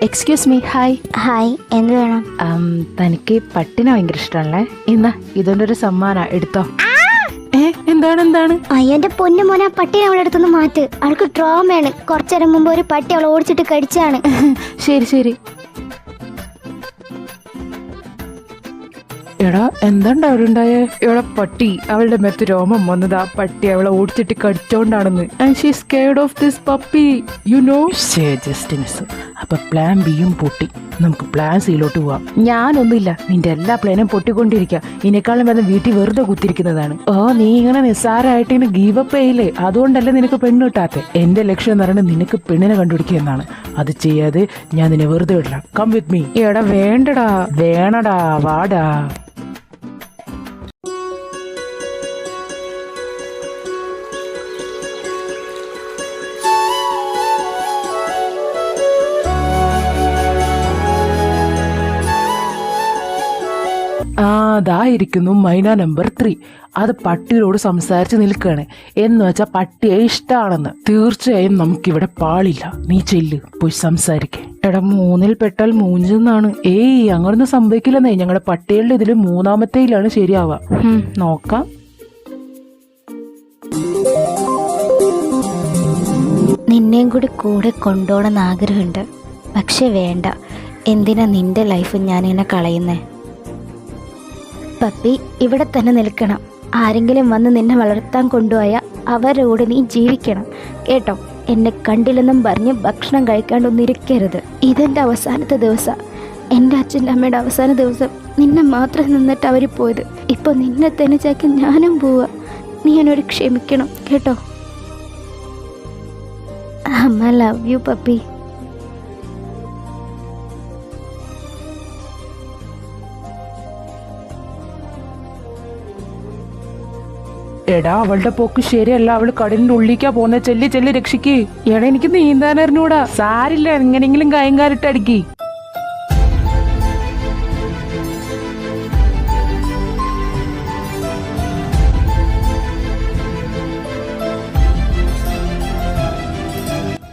[SPEAKER 3] Excuse me. ഹായ്.
[SPEAKER 4] ഹായ്, എന്ത് വേണം?
[SPEAKER 3] തനിക്ക് പട്ടിനെ ഭയങ്കര ഇഷ്ടമാണല്ലേ? ഇന്നാ ഇതിന്റെ ഒരു സമ്മാനം എടുത്തോ.
[SPEAKER 2] എന്താണ്?
[SPEAKER 4] അയ്യോ, എന്റെ പൊന്നു മോനെ, ആ പട്ടിയെ അവളുടെ അടുത്തൊന്ന് മാറ്റ്. അവൾക്ക് ട്രോമയാണ്. കുറച്ചേരം മുമ്പ് ഒരു പട്ടി അവൾ ഓടിച്ചിട്ട് കടിച്ചാണ്.
[SPEAKER 3] ശരി.
[SPEAKER 2] എടാ, എന്താണ്ട് അവിടെ ഉണ്ടായേ? ഇവിടെ പട്ടി അവളുടെ മെത്ത് രോമം വന്നതാ. പട്ടി അവളെ ഓടിച്ചിട്ട് കടിച്ചോണ്ടാണെന്ന്. And she scared of this puppy, you know. Just miss. അപ്പൊ പ്ലാൻ ബിയും പൊട്ടി. നമുക്ക് പ്ലാൻ സിയിലോട്ട് പോവാം.
[SPEAKER 3] ഞാനൊന്നുമില്ല.
[SPEAKER 2] നിന്റെ എല്ലാ പ്ലാനും പൊട്ടിക്കൊണ്ടിരിക്കുക. ഇതിനേക്കാളും വേദം വീട്ടിൽ വെറുതെ കുത്തിരിക്കുന്നതാണ്. നീ ഇങ്ങനെ നിസ്സാരമായിട്ട് ഇങ്ങനെ ഗീവപ്പ് ചെയ്യില്ലേ? അതുകൊണ്ടല്ലേ നിനക്ക് പെണ്ണ് കിട്ടാത്തെ. എന്റെ ലക്ഷ്യം എന്ന് പറയുന്നത് നിനക്ക് പെണ്ണിനെ കണ്ടുപിടിക്കുക എന്നാണ്. അത് ചെയ്യാതെ ഞാൻ നിന്നെ വെറുതെ വിടില്ല. Come with me.
[SPEAKER 3] എടാ
[SPEAKER 2] വേണടാ, വാടാ. അതായിരിക്കുന്നു മൈന നമ്പർ 3. അത് പട്ടിയോട് സംസാരിച്ച് നിൽക്കുകയാണ്. എന്ന് വെച്ചാൽ പട്ടിയെ ഇഷ്ടമാണെന്ന്. തീർച്ചയായും നമുക്കിവിടെ പാളില്ല. നീ ചെല്ല്, പോയി സംസാരിക്കേ. എടാ 3-ൽ പെട്ടാൽ 3 ഏയ് അങ്ങനൊന്നും സംഭവിക്കില്ലെന്നേ. ഞങ്ങളുടെ പട്ടികളുടെ ഇതിൽ 3-മത്തേലാണ് ശരിയാവുക. നോക്കാം.
[SPEAKER 4] നിന്നെയും കൂടി കൂടെ കൊണ്ടുപോകണമെന്ന് ആഗ്രഹമുണ്ട്. പക്ഷെ വേണ്ട. എന്തിനാ നിന്റെ ലൈഫ് ഞാനിങ്ങനെ കളയുന്നേ? പപ്പി, ഇവിടെ തന്നെ നിൽക്കണം. ആരെങ്കിലും വന്ന് നിന്നെ വളർത്താൻ കൊണ്ടുപോയാൽ അവരോട് നീ ജീവിക്കണം കേട്ടോ. എന്നെ കണ്ടില്ലെന്നും പറഞ്ഞ് ഭക്ഷണം കഴിക്കാണ്ടൊന്നും ഇരിക്കരുത്. ഇതെൻ്റെ അവസാനത്തെ ദിവസം. എൻ്റെ അച്ഛൻ്റെ അമ്മയുടെ അവസാന ദിവസം നിന്നെ മാത്രം നിന്നിട്ട് അവർ പോയത്. ഇപ്പോൾ നിന്നെ തന്നെ ചാക്കി ഞാനും പോവുക. നീ എന്നോട് ക്ഷമിക്കണം കേട്ടോ. അമ്മ ലവ് യു പപ്പി.
[SPEAKER 2] എടാ അവളുടെ പോക്ക് ശരിയല്ല. അവള് കടലിന്റെ ഉള്ളിക്കാ പോകുന്ന. ചെല്ലി ചെല്ലി രക്ഷിക്ക്. എടാ എനിക്ക് നീന്താൻ അറിഞ്ഞൂടാ. സാരില്ല, എങ്ങനെയെങ്കിലും കൈയും കാലിട്ട് അടിക്കി.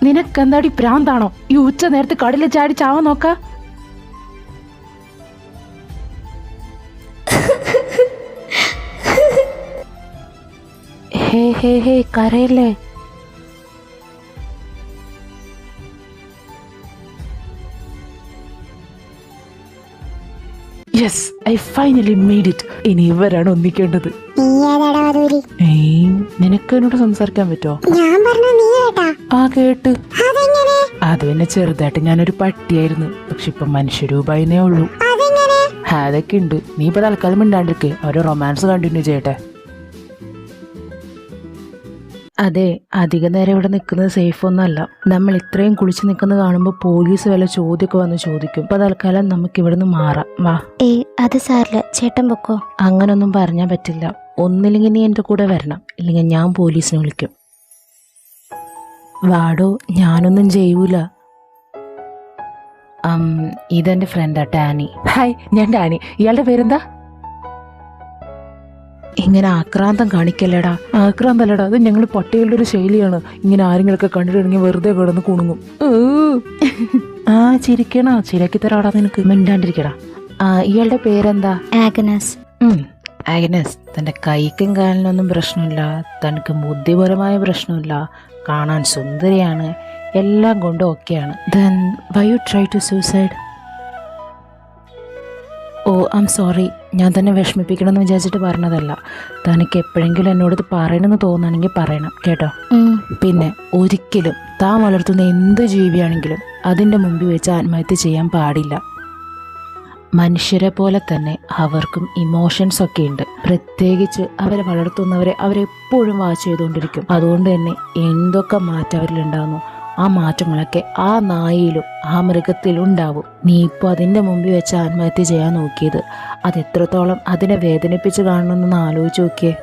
[SPEAKER 2] നിനക്കെന്താടി പ്രാന്താണോ? ഈ ഉച്ച നേരത്ത് കടലിൽ ചാടി ചാവാൻ നോക്ക. ഹേ ഹേ ഹേ കരയല്ലേ. Yes, I finally made it. ഇനി ഇവരാണ് ഒന്നിക്കേണ്ടത്. നിനക്ക് എന്നോട് സംസാരിക്കാൻ പറ്റുമോ? ആ കേട്ട്. അത് പിന്നെ ചെറുതായിട്ട് ഞാനൊരു പട്ടിയായിരുന്നു. പക്ഷെ ഇപ്പൊ മനുഷ്യരൂപായിനേ ഉള്ളൂ. അതൊക്കെ ഉണ്ട്. നീ ഇപ്പൊ തൽക്കാലം മിണ്ടാണ്ടിരിക്കെ. അവര് റൊമാൻസ് കണ്ടിന്യൂ ചെയ്യട്ടെ. അതെ, അധിക നേരം ഇവിടെ നിൽക്കുന്നത് സേഫ് ഒന്നല്ല. നമ്മൾ ഇത്രയും കുളിച്ച് നിൽക്കുന്നത് കാണുമ്പോൾ പോലീസ് വല്ല ചോദ്യമൊക്കെ വന്ന് ചോദിക്കും. ഇപ്പൊ തൽക്കാലം നമുക്ക് ഇവിടുന്ന് മാറാം. വാ.
[SPEAKER 4] അത് സാരില്ല, ചേട്ടൻ പൊക്കോ.
[SPEAKER 2] അങ്ങനൊന്നും പറഞ്ഞാൽ പറ്റില്ല. ഒന്നില്ലെങ്കിൽ നീ എന്റെ കൂടെ വരണം, ഇല്ലെങ്കിൽ ഞാൻ പോലീസിനെ വിളിക്കും. വാടോ, ഞാനൊന്നും ചെയ്യൂല. ഇതെന്റെ ഫ്രണ്ടാ ടാനി. ഹായ്, ഞാൻ ടാനി. ഇയാളുടെ പേരെന്താ? ഇങ്ങനെ ആക്രാന്തം കാണിക്കല്ലേടാ. ആക്രാന്തല്ലടാ, അത് ഞങ്ങൾ പട്ടികളുടെ ഒരു ശൈലിയാണ്. ഇങ്ങനെ ആരെങ്കിലൊക്കെ കണ്ടിട്ടുണ്ടെങ്കിൽ വെറുതെ കിടന്ന് കുണുങ്ങും. ആ ചിരിക്കണ, ചിരക്കി തരാടാ നിനക്ക്. മിണ്ടാണ്ടിരിക്കടാ. ഇയാളുടെ പേരെന്താ?
[SPEAKER 4] ആഗ്നസ്.
[SPEAKER 2] ആഗ്നസ്, തന്റെ കൈക്കും കാലിനൊന്നും പ്രശ്നമില്ല. തനിക്ക് ബുദ്ധിപരമായ പ്രശ്നമില്ല. കാണാൻ സുന്ദരിയാണ്. എല്ലാം കൊണ്ടും ഓക്കെയാണ്. Then why you try to suicide? Oh I'm sorry. ഞാൻ തന്നെ വിഷമിപ്പിക്കണമെന്ന് വിചാരിച്ചിട്ട് പറഞ്ഞതല്ല. തനിക്ക് എപ്പോഴെങ്കിലും എന്നോട് ഇത് പറയണമെന്ന് തോന്നുകയാണെങ്കിൽ പറയണം കേട്ടോ. പിന്നെ ഒരിക്കലും താൻ വളർത്തുന്ന എന്ത് ജീവിയാണെങ്കിലും അതിൻ്റെ മുമ്പിൽ വെച്ച് ആത്മഹത്യ ചെയ്യാൻ പാടില്ല. മനുഷ്യരെ പോലെ തന്നെ അവർക്കും ഇമോഷൻസ് ഒക്കെ ഉണ്ട്. പ്രത്യേകിച്ച് അവരെ വളർത്തുന്നവരെ അവരെപ്പോഴും വാച്ച് ചെയ്തുകൊണ്ടിരിക്കും. അതുകൊണ്ട് തന്നെ എന്തൊക്കെ മാറ്റം അവരിലുണ്ടാകുന്നു, ആ മാറ്റങ്ങളൊക്കെ ആ നായയിലും ആ മൃഗത്തിലും ഉണ്ടാവും. നീ ഇപ്പോൾ അതിൻ്റെ മുമ്പിൽ വെച്ച് ആത്മഹത്യ ചെയ്യാൻ നോക്കിയത് അത് എത്രത്തോളം അതിനെ വേദനിപ്പിച്ച് കാണണമെന്നൊന്ന് ആലോചിച്ച് നോക്കിയേ.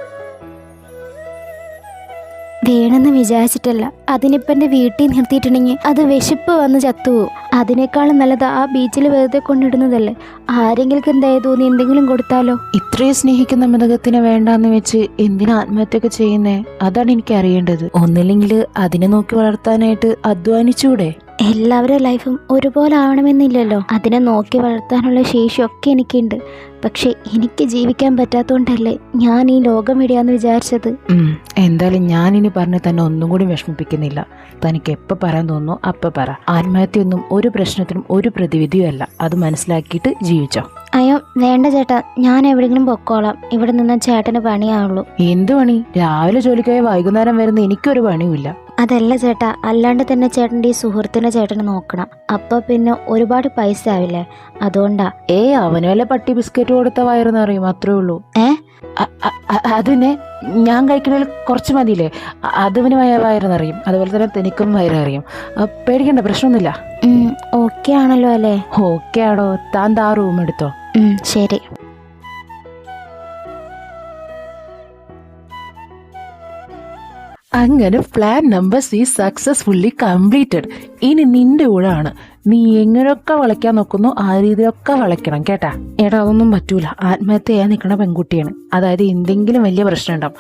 [SPEAKER 4] വേണമെന്ന് വിചാരിച്ചിട്ടല്ല. അതിനിപ്പം എൻ്റെ വീട്ടിൽ നിർത്തിയിട്ടുണ്ടെങ്കിൽ അത് വിശപ്പ് വന്ന് ചത്തുപോകും. അതിനേക്കാളും നല്ലത് ആ ബീച്ചിൽ വെറുതെ കൊണ്ടിടുന്നതല്ലേ. ആരെങ്കിലും എന്തായി തോന്നി എന്തെങ്കിലും കൊടുത്താലോ?
[SPEAKER 2] ഇത്രയും സ്നേഹിക്കുന്ന മൃഗത്തിനെ വേണ്ടാന്ന് വെച്ച് എന്തിനാ ആത്മഹത്യൊക്കെ ചെയ്യുന്നേ? അതാണ് എനിക്ക് അറിയേണ്ടത്. ഒന്നില്ലെങ്കിൽ അതിനെ നോക്കി വളർത്താനായിട്ട് അധ്വാനിച്ചൂടെ?
[SPEAKER 4] എല്ലാവരുടെ ലൈഫും ഒരുപോലെ ആവണമെന്നില്ലല്ലോ. അതിനെ നോക്കി വളർത്താനുള്ള ശേഷിയൊക്കെ എനിക്കുണ്ട്. പക്ഷെ എനിക്ക് ജീവിക്കാൻ പറ്റാത്തതുകൊണ്ടല്ലേ ഞാൻ ഈ ലോകം വിടാന്ന് വിചാരിച്ചത്.
[SPEAKER 2] എന്തായാലും ഞാനിനി പറഞ്ഞ് തന്നെ ഒന്നും കൂടി വിഷമിപ്പിക്കുന്നില്ല. തനിക്ക് എപ്പോൾ പറയാൻ തോന്നുന്നു അപ്പം പറ. ആത്മഹത്യയൊന്നും ഒരു പ്രശ്നത്തിനും ഒരു പ്രതിവിധിയും അല്ല. അത് മനസ്സിലാക്കിയിട്ട് ജീവിച്ചോ.
[SPEAKER 4] അയ്യോ വേണ്ട ചേട്ടാ, ഞാൻ എവിടെയെങ്കിലും പൊക്കോളാം. ഇവിടെ നിന്ന് ചേട്ടന് പണിയാവുള്ളൂ.
[SPEAKER 2] എന്ത് പണി? രാവിലെ ജോലിക്കായി വൈകുന്നേരം വരുന്ന എനിക്കൊരു പണിയുമില്ല.
[SPEAKER 4] അതല്ല ചേട്ടാ, അല്ലാണ്ട് തന്നെ ചേട്ടൻ്റെ ഈ സുഹൃത്തിനെ ചേട്ടന് നോക്കണം. അപ്പൊ പിന്നെ ഒരുപാട് പൈസ ആവില്ലേ, അതുകൊണ്ടാ.
[SPEAKER 2] അവന് വല്ല പട്ടി ബിസ്ക്കറ്റ് കൊടുത്ത വയറെന്നറിയും, അത്രേ ഉള്ളൂ. അതിനെ ഞാൻ കഴിക്കണതിൽ കുറച്ച് മതിയില്ലേ, അതിന് വയറെന്നറിയും. അതുപോലെ തന്നെ തനിക്കും വയററിയും. പേടിക്കണ്ട, പ്രശ്നമൊന്നുമില്ല.
[SPEAKER 4] ഓക്കെ ആണല്ലോ അല്ലേ?
[SPEAKER 2] ഓക്കെ ആണോ? താൻ ആ റൂം എടുത്തോ.
[SPEAKER 4] ശരി.
[SPEAKER 2] അങ്ങനെ പ്ലാൻ നമ്പർ 6 സക്സസ്ഫുള്ളി കംപ്ലീറ്റഡ്. ഇനി നിന്റെ ഊഴാണ്.
[SPEAKER 3] നീ എങ്ങനെയൊക്കെ വിളയ്ക്കാൻ നോക്കുന്നു ആ രീതിയിലൊക്കെ വിളയ്ക്കണം കേട്ടാ. എടാ അതൊന്നും പറ്റൂല. ആത്മഹത്യ ചെയ്യാൻ നിൽക്കുന്ന പെൺകുട്ടിയാണ്. അതായത് എന്തെങ്കിലും വലിയ പ്രശ്നം ഉണ്ടാവും,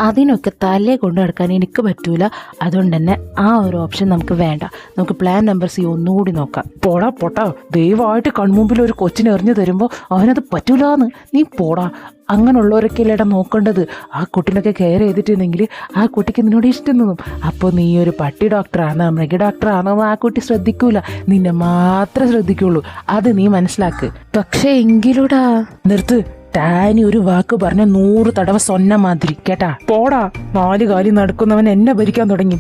[SPEAKER 3] അതിനൊക്കെ തലേ കൊണ്ട് നടക്കാൻ എനിക്ക് പറ്റൂല. അതുകൊണ്ട് തന്നെ ആ ഒരു ഓപ്ഷൻ നമുക്ക് വേണ്ട. നമുക്ക് പ്ലാൻ നമ്പർ C ഒന്നുകൂടി നോക്കാം. പോടാ പൊട്ടാ, ദയവായിട്ട് കൺമുമ്പിൽ ഒരു കൊച്ചിനെ എറിഞ്ഞു തരുമ്പോൾ അവനത് പറ്റൂലാന്ന് നീ പോടാ. അങ്ങനെയുള്ളവരൊക്കെ ഇല്ലേടാ നോക്കേണ്ടത്. ആ കുട്ടീനൊക്കെ കെയർ ചെയ്തിട്ടുണ്ടെങ്കിൽ ആ കുട്ടിക്ക് നിന്നോട് ഇഷ്ടം തോന്നും. അപ്പോൾ നീ ഒരു പട്ടി ഡോക്ടറാണോ മൃഗ ഡോക്ടറാണോ ആ കുട്ടി ശ്രദ്ധിക്കൂല, നിന്നെ മാത്രമേ ശ്രദ്ധിക്കുള്ളൂ. അത് നീ മനസ്സിലാക്ക്. പക്ഷേ എങ്കിലൂടാ നിർത്ത്. ടാനി ഒരു വാക്ക് പറഞ്ഞ 100 തടവ സ്വന്ന മാതിരി കേട്ടാ. പോടാ, 4 കാലി നടക്കുന്നവൻ എന്നെ ഭരിക്കാൻ തുടങ്ങി.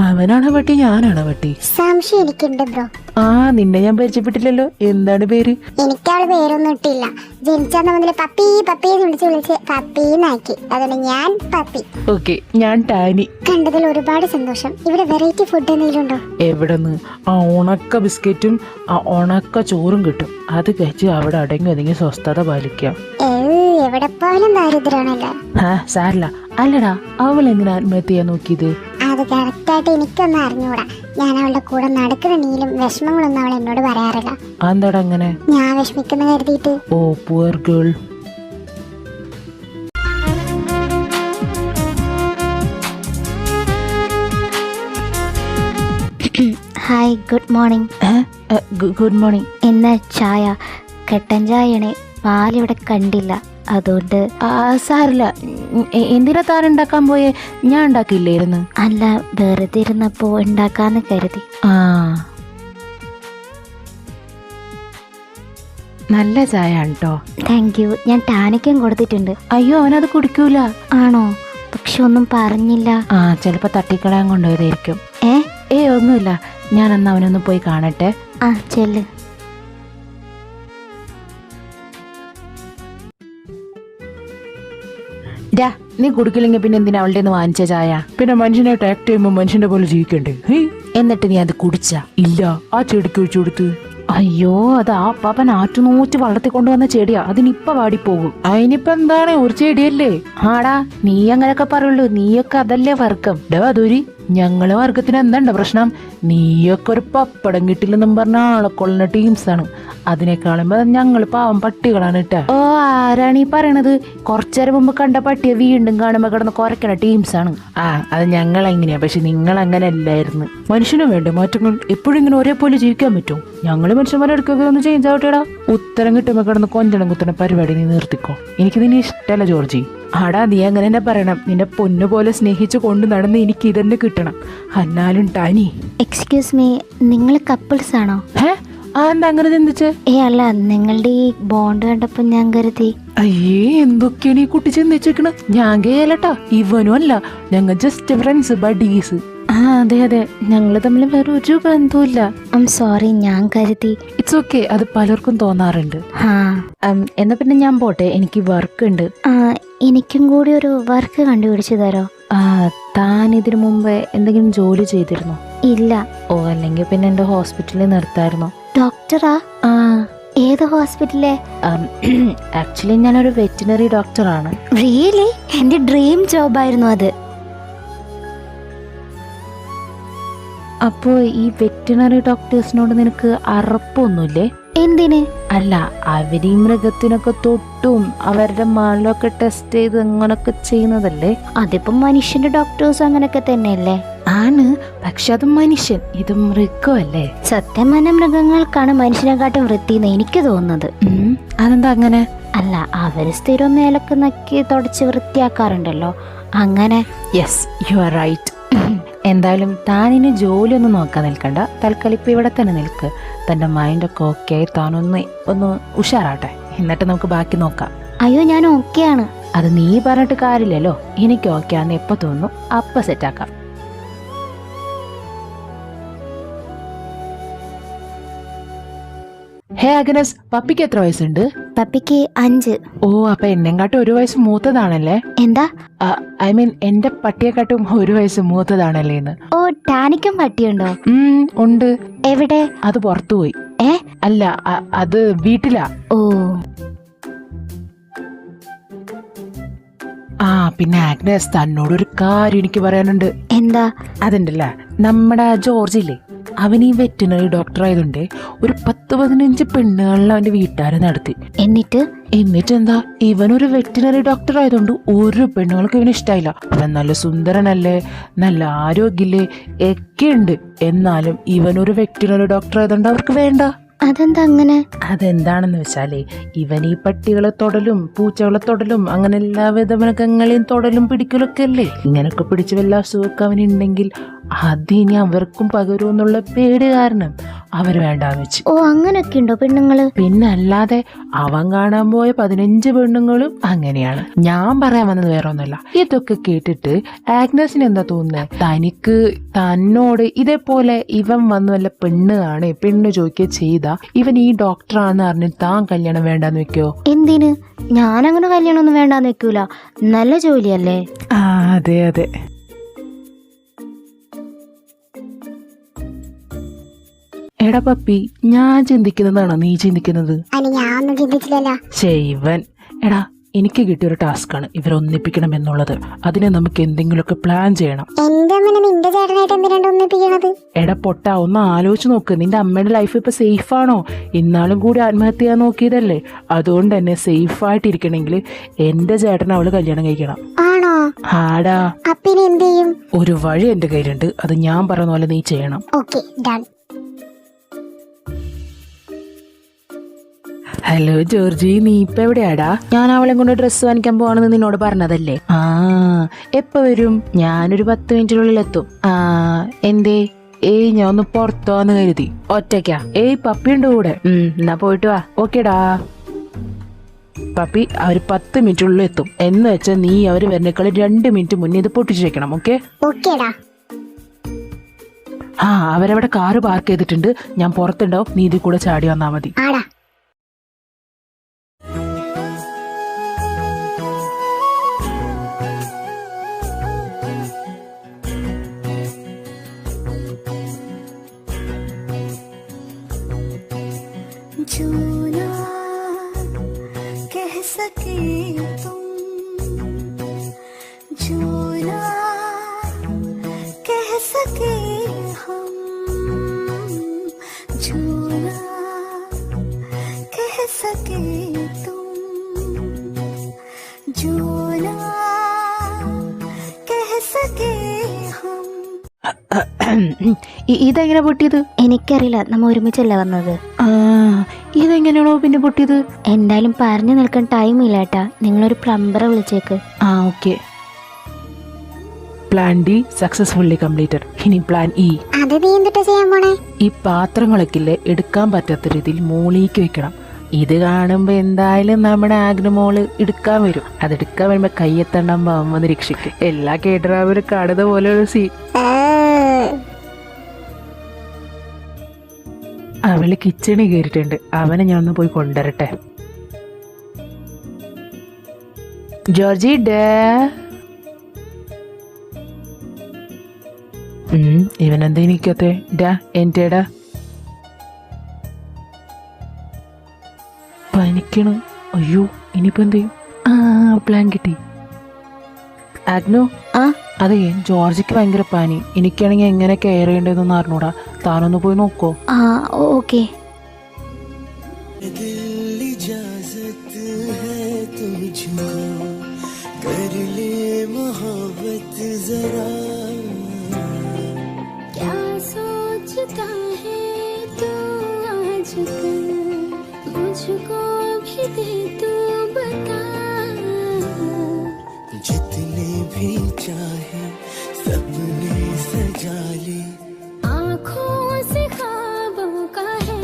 [SPEAKER 3] അവനാണ് പട്ടി, ഞാനാണ് പട്ടി?
[SPEAKER 4] സംശയം എനിക്കുണ്ട് ബ്രോ.
[SPEAKER 3] നിന്നെ ഞാൻ പരിചയപ്പെട്ടില്ലല്ലോ. എന്താണ് പേര്?
[SPEAKER 4] എനിക്ക് അവള് പേരൊന്നും ഇട്ടില്ല. ജനിച്ചന്ന് മുതൽ പപ്പി പപ്പി വിളിച്ച് പപ്പീന്നാക്കി. അതുകൊണ്ട് ഞാൻ പപ്പി.
[SPEAKER 3] ഓക്കെ, ഞാൻ ടാനി.
[SPEAKER 4] കണ്ടതിൽ ഒരുപാട് സന്തോഷം. ഇവിടെ വെറൈറ്റി ഫുഡ് എന്തെങ്കിലും ഉണ്ടോ?
[SPEAKER 3] എവിടെന്ന്? ആ ഉണക്ക ബിസ്ക്കറ്റും ആ ഉണക്ക ചോറും കിട്ടും. അത് കഴിച്ച് അവിടെ അടങ്ങി ഒതുങ്ങി സ്വസ്ഥത പാലിക്കാം.
[SPEAKER 4] എവിടെ പോയാലും ദാരിദ്ര്യമാണല്ലോ.
[SPEAKER 3] സാരില്ല. അല്ലടാ, അവൾ എങ്ങനെ ആത്മഹത്യ ചെയ്യാൻ നോക്കിയത്?
[SPEAKER 4] അത് കറക്റ്റായിട്ട് എനിക്കൊന്നും അറിഞ്ഞൂടാ. ഞാൻ അവളുടെ കൂടെ നടക്കുന്ന നീലും വിഷമങ്ങളൊന്നും അവൾ എന്നോട് പറയാറില്ല.
[SPEAKER 3] എന്താടാ അങ്ങനെ?
[SPEAKER 4] ഞാൻ വിഷമിക്കുന്ന കരുതിയിട്ട്.
[SPEAKER 3] Oh poor girl.
[SPEAKER 4] Hi, good morning.
[SPEAKER 3] Good morning.
[SPEAKER 4] എന്നാ ചായ? കട്ടൻ ചായയാണ്. പാലിവിടെ കണ്ടില്ല, അതുകൊണ്ട്.
[SPEAKER 3] സാരില്ല. എന്തിനാ താൻ ഉണ്ടാക്കാൻ പോയേ? ഞാൻ ഉണ്ടാക്കിയില്ലായിരുന്നു.
[SPEAKER 4] അല്ല, വെറുതെ ഇരുന്നപ്പോ ഉണ്ടാക്കാന്ന് കരുതി.
[SPEAKER 3] നല്ല ചായ ആണ് കേട്ടോ.
[SPEAKER 4] Thank you. ഞാൻ ടാനിക്കും കൊടുത്തിട്ടുണ്ട്.
[SPEAKER 3] അയ്യോ, അവനത് കുടിക്കൂല.
[SPEAKER 4] ആണോ? പക്ഷെ ഒന്നും പറഞ്ഞില്ല.
[SPEAKER 3] ചിലപ്പോ തട്ടിക്കളയാൻ കൊണ്ടുപോയതായിരിക്കും. ഒന്നുമില്ല. ഞാൻ എന്നാ അവനൊന്ന് പോയി കാണട്ടെ.
[SPEAKER 4] ചെല്ല്.
[SPEAKER 3] നീ കുടിക്കില്ലെങ്കിൽ പിന്നെ എന്തിനാ അവളുടെ നിന്ന് വാങ്ങിച്ച ചായ?
[SPEAKER 2] പിന്നെ മനുഷ്യനായിട്ട് ആക്ട് ചെയ്യുമ്പോൾ മനുഷ്യന്റെ പോലെ ജീവിക്കണ്ടേ?
[SPEAKER 3] എന്നിട്ട് നീ അത് കുടിച്ച?
[SPEAKER 2] ഇല്ല, ആ ചെടിക്ക് ഒഴിച്ചു കൊടുത്ത്.
[SPEAKER 3] അയ്യോ, അത് ആ പാപ്പൻ ആറ്റുനൂറ്റ് വളർത്തി കൊണ്ടുവന്ന ചെടിയാ. അതിനിപ്പ വാടിപ്പോകും.
[SPEAKER 2] അതിനിപ്പോ എന്താണ്, ഒരു ചെടിയല്ലേ?
[SPEAKER 3] ആടാ, നീ അങ്ങനൊക്കെ പറയുള്ളൂ. നീയൊക്കെ അതല്ലേ വർഗം.
[SPEAKER 2] അതൊരു ഞങ്ങളെ വർഗത്തിന് എന്താ പ്രശ്നം? നീയൊക്കെ ഒരു പപ്പടം കിട്ടില്ലെന്നും പറഞ്ഞ ആളെ കൊള്ളുന്ന ടീംസാണ്. അതിനേക്കാളും ഞങ്ങൾ പാവം പട്ടികളാണ് കേട്ടാ.
[SPEAKER 3] ആരാണ് ഈ പറയണത്? കുറച്ചേരം മുമ്പ് കണ്ട പട്ടിയെ വീണ്ടും കാണുമ്പോ കിടന്ന് കുറയ്ക്കണ ടീംസാണ്.
[SPEAKER 2] അത് ഞങ്ങൾ എങ്ങനെയാ, പക്ഷെ നിങ്ങൾ അങ്ങനെ അല്ലായിരുന്നു. മനുഷ്യന് വേണ്ട മാറ്റങ്ങൾ. എപ്പോഴും ഇങ്ങനെ ഒരേപോലെ ജീവിക്കാൻ പറ്റും? ഞങ്ങള് മനുഷ്യന്മാരെടുക്കുക ഒന്ന് ചേഞ്ച് ആവട്ടെടാ. ഉത്തരം കിട്ടുമ്പോ കിടന്ന് കൊഞ്ചണം കുത്തണ പരിപാടി നീ നിർത്തിക്കോ. എനിക്ക് നിന്നെ ഇഷ്ടമല്ല ജോർജി.
[SPEAKER 3] ആടാ, നീ അങ്ങനെ തന്നെ പറയണം. നിന്നെ പൊന്നുപോലെ സ്നേഹിച്ചു കൊണ്ട് നടന്ന് എനിക്ക് ഇതന്നെ കിട്ടണം. എന്നാലും ടാനി.
[SPEAKER 4] എക്സ്ക്യൂസ് മീ, നിങ്ങൾ കപ്പിൾസ് ആണോ?
[SPEAKER 3] എന്താ അങ്ങനെ ചിന്തിച്ച്?
[SPEAKER 4] അല്ല, നിങ്ങളുടെ ഈ ബോണ്ട് കണ്ടപ്പോ ഞാൻ കരുതി.
[SPEAKER 3] അയ്യേ, എന്തൊക്കെയാണ് ഈ കുട്ടി ചിന്തിച്ചിരിക്കണ? ഞാൻ കേലട്ടാ, ഇവനും അല്ല. ഞങ്ങൾ ജസ്റ്റ് ഫ്രണ്ട്സ്, ബഡീസ്. അതെ അതെ, ഞങ്ങള് തമ്മിൽ വേറെ ഒരു ബന്ധവുമില്ല.
[SPEAKER 4] സോറി, ഞാൻ കരുതി.
[SPEAKER 3] ഇറ്റ്സ് ഓക്കെ, അത് പലർക്കും തോന്നാറുണ്ട്. എന്നാ പിന്നെ ഞാൻ പോട്ടെ, എനിക്ക് വർക്ക് ഉണ്ട്.
[SPEAKER 4] എനിക്കും കൂടി ഒരു വർക്ക് കണ്ടുപിടിച്ചു തരോ?
[SPEAKER 3] താൻ ഇതിനു മുമ്പ് എന്തെങ്കിലും ജോലി ചെയ്തിരുന്നോ?
[SPEAKER 4] ഇല്ല.
[SPEAKER 3] അല്ലെങ്കിൽ പിന്നെ എന്റെ ഹോസ്പിറ്റലിൽ നിർത്തായിരുന്നോ?
[SPEAKER 4] ഡോക്ടറാ? ഏത് ഹോസ്പിറ്റലേ?
[SPEAKER 3] ആക്ച്വലി ഞാനൊരു വെറ്റിനറി ഡോക്ടറാണ്.
[SPEAKER 4] റിയലി? എന്റെ ഡ്രീം ജോബായിരുന്നു അത്.
[SPEAKER 3] അപ്പോ ഈ വെറ്റിനറി ഡോക്ടേഴ്സിനോട് നിനക്ക് അറപ്പൊന്നുമില്ലേ?
[SPEAKER 4] എന്തിന്?
[SPEAKER 3] അല്ല, അവര് ഈ മൃഗത്തിനൊക്കെ തൊട്ടും അവരുടെ മാലൊക്കെ ടെസ്റ്റ് ചെയ്ത് അങ്ങനൊക്കെ ചെയ്യുന്നതല്ലേ?
[SPEAKER 4] അതിപ്പോ മനുഷ്യന്റെ ഡോക്ടേഴ്സ് അങ്ങനൊക്കെ തന്നെയല്ലേ?
[SPEAKER 3] ആണ്, പക്ഷെ അത് മനുഷ്യൻ, ഇത് മൃഗമല്ലേ?
[SPEAKER 4] സത്യം പറഞ്ഞ മൃഗങ്ങൾക്കാണ് മനുഷ്യനെക്കാട്ടും വൃത്തിന്ന് എനിക്ക് തോന്നുന്നത്.
[SPEAKER 3] അതെന്താ അങ്ങനെ?
[SPEAKER 4] അല്ല, അവര് സ്ഥിരം മേലൊക്കെ നക്കി തുടച്ച് വൃത്തിയാക്കാറുണ്ടല്ലോ, അങ്ങനെ.
[SPEAKER 3] Yes, you are right. എന്തായാലും താനിന് ജോലിയൊന്നും നോക്കാൻ നിൽക്കണ്ട. തൽക്കാലം ഇപ്പം ഇവിടെ തന്നെ നിൽക്ക്. തൻ്റെ മൈൻഡൊക്കെ ഓക്കെ ആയി താനൊന്ന് ഉഷാറാട്ടെ, എന്നിട്ട് നമുക്ക് ബാക്കി നോക്കാം.
[SPEAKER 4] അയ്യോ, ഞാൻ ഓക്കെയാണ്.
[SPEAKER 3] അത് നീ പറഞ്ഞിട്ട് കാര്യമില്ലല്ലോ. എനിക്ക് ഓക്കെ ആണെന്ന് എപ്പോൾ തോന്നുന്നു അപ്പം സെറ്റാക്കാം.
[SPEAKER 2] ഹേ അഗ്നസ്, പപ്പിക്ക് എത്ര വയസ്സുണ്ട്?
[SPEAKER 4] പപ്പിക്ക് 5.
[SPEAKER 2] ഓ, അപ്പൊ എന്നെക്കാട്ടും 1 വയസ്സ് മൂത്തതാണല്ലേ?
[SPEAKER 4] എന്താ?
[SPEAKER 2] ഐ മീൻ എന്റെ പട്ടിയെക്കാട്ടും 1 വയസ്സ് മൂത്തതാണല്ലേ എന്ന്.
[SPEAKER 4] ഓ, ടാനിക്കും പട്ടിയുണ്ടോ?
[SPEAKER 2] ഉണ്ട്.
[SPEAKER 4] എവിടെ?
[SPEAKER 2] അത് പുറത്തുപോയി. അല്ല, അത് വീട്ടിലാ.
[SPEAKER 4] ഓ.
[SPEAKER 2] പിന്നെ ആഗ്നസ്, തന്നോടൊരു കാര്യം എനിക്ക് പറയാനുണ്ട്.
[SPEAKER 4] എന്താ?
[SPEAKER 3] അതുണ്ടല്ല, നമ്മുടെ ജോർജ് ഇല്ലേ, അവൻ ഈ വെറ്റിനറി ഡോക്ടർ ആയതുകൊണ്ട് ഒരു 10-15 പെണ്ണുകളിൽ അവന്റെ വീട്ടുകാരെ നടത്തി. എന്നിട്ട് എന്താ, ഇവനൊരു വെറ്റിനറി ഡോക്ടർ ആയതുകൊണ്ട് ഒരു പെണ്ണുങ്ങൾക്ക് ഇവന് ഇഷ്ടമായില്ല. അവൻ നല്ല സുന്ദരനല്ലേ, നല്ല ആരോഗ്യല്ലേ ഒക്കെ ഉണ്ട്. എന്നാലും ഇവനൊരു വെറ്റിനറി ഡോക്ടർ ആയതുകൊണ്ട് അവർക്ക് വേണ്ട.
[SPEAKER 4] അതെന്താ അങ്ങനെ?
[SPEAKER 3] അതെന്താണെന്ന് വെച്ചാലേ, ഇവൻ ഈ പട്ടികളെ തൊടലും പൂച്ചകളെ തൊടലും അങ്ങനെ എല്ലാവിധ മൃഗങ്ങളെയും തൊടലും പിടിക്കലൊക്കെ അല്ലേ. ഇങ്ങനൊക്കെ പിടിച്ച് വല്ല അസുഖമൊക്കെ അവനുണ്ടെങ്കിൽ അതിനി അവർക്കും പകരുമെന്നുള്ള പേടി കാരണം അവര് വേണ്ടാന്ന് വെച്ച്.
[SPEAKER 4] ഓ, അങ്ങനൊക്കെ ഉണ്ടോ പെണ്ണുങ്ങള്?
[SPEAKER 3] പിന്നെ അല്ലാതെ അവൻ കാണാൻ പോയ 15 പെണ്ണുങ്ങളും അങ്ങനെയാണ്. ഞാൻ പറയാൻ വന്നത് വേറെ ഒന്നുമല്ല. ഇതൊക്കെ കേട്ടിട്ട് ആഗ്നസിന് എന്താ തോന്നുന്നത്? തനിക്ക് തന്നോട് ഇതേപോലെ ഇവൻ വന്ന് വല്ല പെണ്ണ് കാണേ, പെണ്ണ് ചോദിക്കുക ചെയ്ത ഇവൻ ഈ ഡോക്ടറാന്ന് അറിഞ്ഞിട്ട് താൻ കല്യാണം വേണ്ടാന്ന് വെക്കോ?
[SPEAKER 4] എന്തിന്? ഞാനങ്ങനെ കല്യാണം ഒന്നും വേണ്ടാന്ന് വെക്കൂല. നല്ല ജോലിയല്ലേ?
[SPEAKER 3] അതെ അതെ. എടാ പപ്പി, ഞാൻ ചിന്തിക്കുന്നതാണോ നീ ചിന്തിക്കുന്നത്?
[SPEAKER 4] ഞാനൊന്നും ചിന്തിച്ചില്ലല്ലോ.
[SPEAKER 3] ശൈവൻ, എടാ എനിക്ക് കിട്ടിയൊരു ടാസ്ക്കാണ് ഇവരെ ഒന്നിപ്പിക്കണം എന്നുള്ളത്. അതിനെ നമുക്ക് എന്തെങ്കിലുമൊക്കെ പ്ലാൻ ചെയ്യണം.
[SPEAKER 4] നിന്റെ ചേട്ടനായിട്ട് എന്തിനാണ് ഒന്നിപ്പിക്കണത്?
[SPEAKER 3] എടാ പൊട്ട, ഒന്ന് ആലോചിച്ച് നോക്ക്. നിന്റെ അമ്മയുടെ ലൈഫ് ഇപ്പൊ സേഫ് ആണോ? ഇന്നാളും കൂടി ആത്മഹത്യ ചെയ്യാൻ നോക്കിയതല്ലേ. അതുകൊണ്ട് തന്നെ സേഫ് ആയിട്ടിരിക്കണമെങ്കിൽ എന്റെ ചേട്ടൻ അവള് കല്യാണം കഴിക്കണം.
[SPEAKER 4] ആണോ?
[SPEAKER 3] ആടാ.
[SPEAKER 4] അപ്പിന് എന്ത് ചെയ്യും?
[SPEAKER 3] ഒരു വഴി എന്റെ കയ്യിലുണ്ട്. അത് ഞാൻ പറയുന്ന പോലെ നീ ചെയ്യണം.
[SPEAKER 4] Okay, done.
[SPEAKER 3] ഹലോ ജോർജി, നീ ഇപ്പൊ എവിടെയാടാ? ഞാൻ അവളെ കൊണ്ട് ഡ്രസ്സ് വാങ്ങിക്കാൻ പോവാണെന്ന് നിന്നോട് പറഞ്ഞതല്ലേ? എപ്പ വരും? ഞാനൊരു 10 മിനിറ്റിനുള്ളിൽ എത്തും. എന്തേ? ഞാൻ ഒന്ന് പുറത്തോന്ന് കരുതി. ഒറ്റയ്ക്കാ? പപ്പിയുണ്ട് കൂടെ. എന്നാ പോയിട്ട് വാ. ഓക്കേടാ പപ്പി. അവര് 10 മിനിറ്റിനുള്ളിൽ എത്തും. എന്ന് വെച്ചാൽ നീ അവര് വരുന്നേക്കാൾ 2 മിനിറ്റ് മുന്നേ ഇത് പൊട്ടിച്ചു വെക്കണം.
[SPEAKER 4] ഓക്കേടാ.
[SPEAKER 3] അവരവിടെ കാറ് പാർക്ക് ചെയ്തിട്ടുണ്ട്. ഞാൻ പുറത്തുണ്ടാവും. നീ ഇതിൽ കൂടെ ചാടി വന്നാ മതി.
[SPEAKER 5] जो ना कह सके तुम, जो ना कह सके हम, जो ना कह सके तुम, जो ना कह सके हम.
[SPEAKER 3] ഇതെങ്ങനെ പൊട്ടിയത്?
[SPEAKER 4] എനിക്കറിയില്ല, നമ്മ ഒരുമിച്ചല്ലേ വന്നത്.
[SPEAKER 3] ഇതെങ്ങനെയാണോ പിന്നെ പൊട്ടിയത്?
[SPEAKER 4] എന്തായാലും പറഞ്ഞു നിൽക്കാൻ ടൈം ഇല്ല ഏട്ടാ. നിങ്ങളൊരു പ്ലംബറെ വിളിച്ചേക്ക്.
[SPEAKER 3] Okay. Plan D successfully completed. ഇനി പ്ലാൻ ഇ.
[SPEAKER 4] അത് നീ എന്തിട്ടാ ചെയ്യാൻ പോണേ?
[SPEAKER 3] ഈ പാത്രങ്ങളൊക്കെ എടുക്കാൻ പറ്റാത്ത രീതിയിൽ മോളിലേക്ക് വെക്കണം. ഇത് കാണുമ്പോ എന്തായാലും നമ്മുടെ ആഗ്രമോള് എടുക്കാൻ വരും. അതെടുക്കാൻ വരുമ്പോ കയ്യെത്തണ്ടാകുമ്പോ അമ്മ നിരീക്ഷിക്കും. എല്ലാ കേട്ടറാവരും കാണുന്ന പോലെ ഒരു സീൻ. അവള് കിച്ചണിൽ കയറിയിട്ടുണ്ട്. അവനെ ഞാൻ ഒന്ന് പോയി കൊണ്ടുവരട്ടെ. Georgy day. ഇവനെന്താ എനിക്കത്തെ? ഡാ എന്റെടാ പനിക്കണ്. അയ്യോ, ഇനിയിപ്പോ എന്ത് ചെയ്യും? പ്ലാൻ കിട്ടി. ആഗ്നു, അതെ ജോർജിക്ക് ഭയങ്കര പനി. എനിക്കാണെങ്കിൽ എങ്ങനെ കെയർ ചെയ്യേണ്ടതെന്ന് അറിഞ്ഞൂടാ. താനൊന്ന് പോയി നോക്കോ?
[SPEAKER 4] ഓക്കെ.
[SPEAKER 5] मुझको भी दे तू बता, जितने भी चाहे सपने सजा ले, आँखों से ख्वाबों का है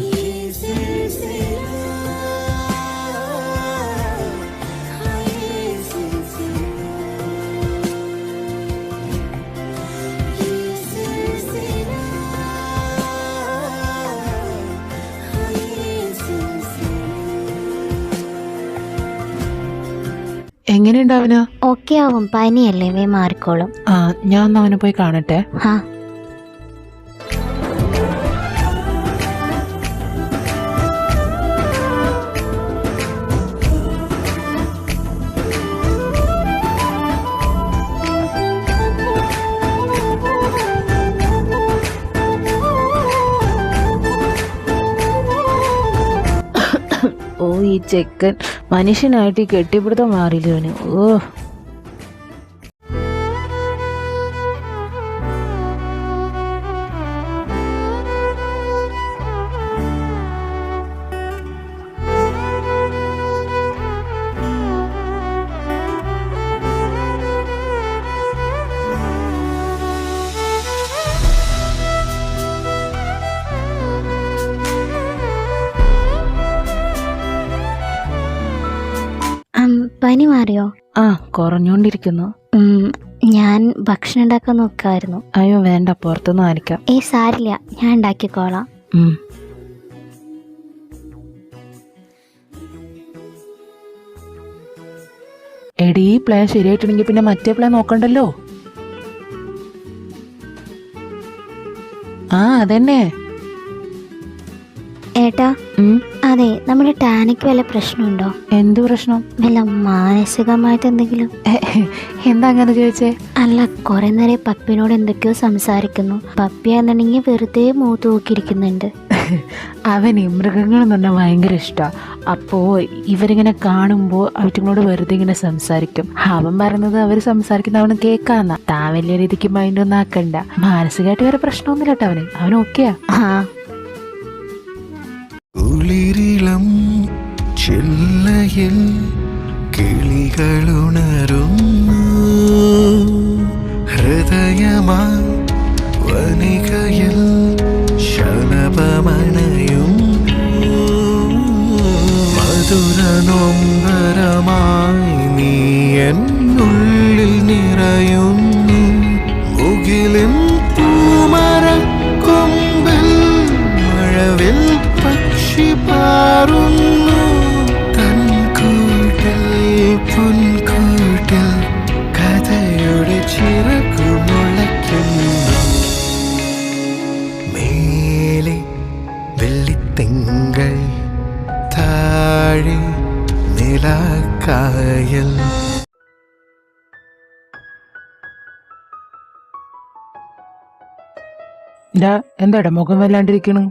[SPEAKER 5] ये सिलसिला, हाँ ये सिलसिला, ये सिलसिला, हाँ ये सिलसिला.
[SPEAKER 3] എങ്ങനെയുണ്ട് അവന്?
[SPEAKER 4] ഓക്കെ ആവും. പനിയല്ലേ, വേ മാറിക്കോളും.
[SPEAKER 3] ഞാൻ ഒന്ന് അവനെ പോയി കാണട്ടെ. ഈ ചെക്കൻ മനുഷ്യനായിട്ട് ഈ കെട്ടിപ്പിടുത്തം മാറിയില്ലവന്. ഓ
[SPEAKER 4] പനി മാറിയോ?
[SPEAKER 3] ആ കുറഞ്ഞോണ്ടിരിക്കുന്നു.
[SPEAKER 4] ഞാൻ ഭക്ഷണം ഉണ്ടാക്കാൻ നോക്കായിരുന്നു.
[SPEAKER 3] അയ്യോ വേണ്ട, പുറത്തുനിന്ന് ആയിരിക്കാം.
[SPEAKER 4] സാരില്ല, ഞാൻ ഉണ്ടാക്കിക്കോളാം.
[SPEAKER 3] എടി ഈ പ്ലാൻ ശരിയായിട്ടുണ്ടെങ്കിൽ പിന്നെ മറ്റേ പ്ലാൻ നോക്കണ്ടല്ലോ. ആ അതന്നെ.
[SPEAKER 4] ഏട്ടാ, അതെ, നമ്മുടെ ടാനിക്ക് വല്ല പ്രശ്നമുണ്ടോ?
[SPEAKER 3] എന്ത് പ്രശ്നം?
[SPEAKER 4] വല്ല മാനസികമായിട്ട് എന്തെങ്കിലും?
[SPEAKER 3] എന്താ അങ്ങനെ ചോദിച്ചേ?
[SPEAKER 4] അല്ല, കുറെ നേരം പപ്പിനോട് എന്തൊക്കെയോ സംസാരിക്കുന്നു. പപ്പിയാന്നുണ്ടെങ്കിൽ വെറുതെ മൂത്ത് നോക്കിയിരിക്കുന്നുണ്ട്.
[SPEAKER 3] അവന് മൃഗങ്ങളെന്ന് പറഞ്ഞാൽ ഭയങ്കര ഇഷ്ടമാണ്. അപ്പോൾ ഇവരിങ്ങനെ കാണുമ്പോൾ അവറ്റങ്ങളോട് വെറുതെ ഇങ്ങനെ സംസാരിക്കും. അവൻ പറയുന്നത് അവർ സംസാരിക്കുന്ന അവന് കേൾക്കാന്ന. താൻ വലിയ രീതിക്ക് മൈൻഡ് ഒന്നും ആക്കണ്ട. മാനസികമായിട്ട് വേറെ പ്രശ്നമൊന്നുമില്ല കേട്ടോ അവൻ ഓക്കെയാ.
[SPEAKER 6] കുളിരിളം ചില്ലയിൽ കിളികളുണരുന്നു, ഹൃദയമാ വനികയിൽ ശലഭമണയും, മധുര നൊമ്പരമായി നീ എന്നുള്ളിൽ നിറയുന്നു, മുകിലും പൂമരക്കൊമ്പിൽ മഴവിൽ പക്ഷി പാറുന്നു, തൻകൂട്ടിൽ പുൻകൂട്ടിൽ കഥയുടെ ചിറകു മുളയ്ക്കുന്നു, മേലെ വെള്ളിത്തിങ്കൾ താഴെ നിലാക്കായൽ.
[SPEAKER 3] എന്താടാ മുഖം വല്ലാണ്ടിരിക്കണു?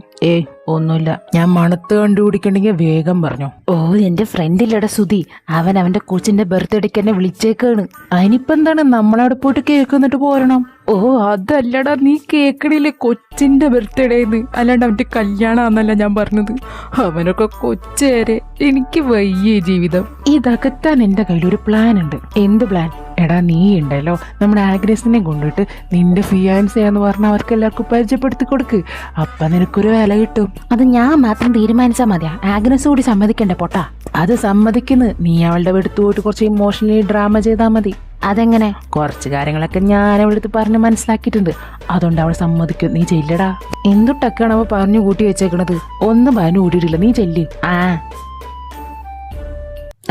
[SPEAKER 3] ഒന്നുമില്ല. ഞാൻ മണത്ത് കണ്ടുപിടിക്കണ്ടെങ്കിൽ വേഗം പറഞ്ഞു. ഓ എന്റെ ഫ്രണ്ട് ഇല്ലടാ സുധി, അവന്റെ കൊച്ചിന്റെ ബർത്ത്ഡേക്ക് എന്നെ വിളിച്ചേക്കാണ്. അതിനിപ്പോ എന്താണ്, നമ്മളവിടെ പോയിട്ട് കേക്ക് എന്നിട്ട് പോരണം. ഓ അതല്ലടാ, നീ കേക്കണില്ലേ കൊച്ചിന്റെ ബർത്ത്ഡേന്ന്, അല്ലാണ്ട് അവന്റെ കല്യാണാന്നല്ല ഞാൻ പറഞ്ഞത്. അവനൊക്കെ കൊച്ചേരെ. എനിക്ക് വയ്യേ ജീവിതം. ഇതകത്താൻ എന്റെ കയ്യിൽ ഒരു പ്ലാൻ ഉണ്ട്. എന്ത് പ്ലാൻ? എടാ നീ ഉണ്ടല്ലോ, നമ്മുടെ ആഗ്രസിനെ കൊണ്ടിട്ട് നിന്റെ ഫിയാൻസിയാന്ന് പറഞ്ഞ അവർക്ക് എല്ലാവർക്കും പരിചയപ്പെടുത്തി കൊടുക്ക്. അപ്പൊ നിനക്കൊരു വില കിട്ടും.
[SPEAKER 4] അത് ഞാൻ മാത്രം തീരുമാനിച്ചാൽ മതിയാ? ആഗ്രസ് കൂടി സമ്മതിക്കണ്ടേ പൊട്ടാ?
[SPEAKER 3] അത് സമ്മതിക്കുന്നു. നീ അവളുടെ അടുത്ത് പോയിട്ട് കുറച്ച് ഇമോഷണലി ഡ്രാമ ചെയ്താൽ മതി.
[SPEAKER 4] അതെങ്ങനെ?
[SPEAKER 3] കുറച്ച് കാര്യങ്ങളൊക്കെ ഞാൻ അവളുടെ അടുത്ത് പറഞ്ഞ് മനസ്സിലാക്കിയിട്ടുണ്ട്. അതുകൊണ്ട് അവൾ സമ്മതിക്കും. നീ ചെല്ലടാ. എന്തുട്ടൊക്കെയാണ് അവ പറഞ്ഞു കൂട്ടി വെച്ചേക്കണത്? ഒന്നും പറഞ്ഞു കൂട്ടിയിട്ടില്ല. നീ ചെല്ല്.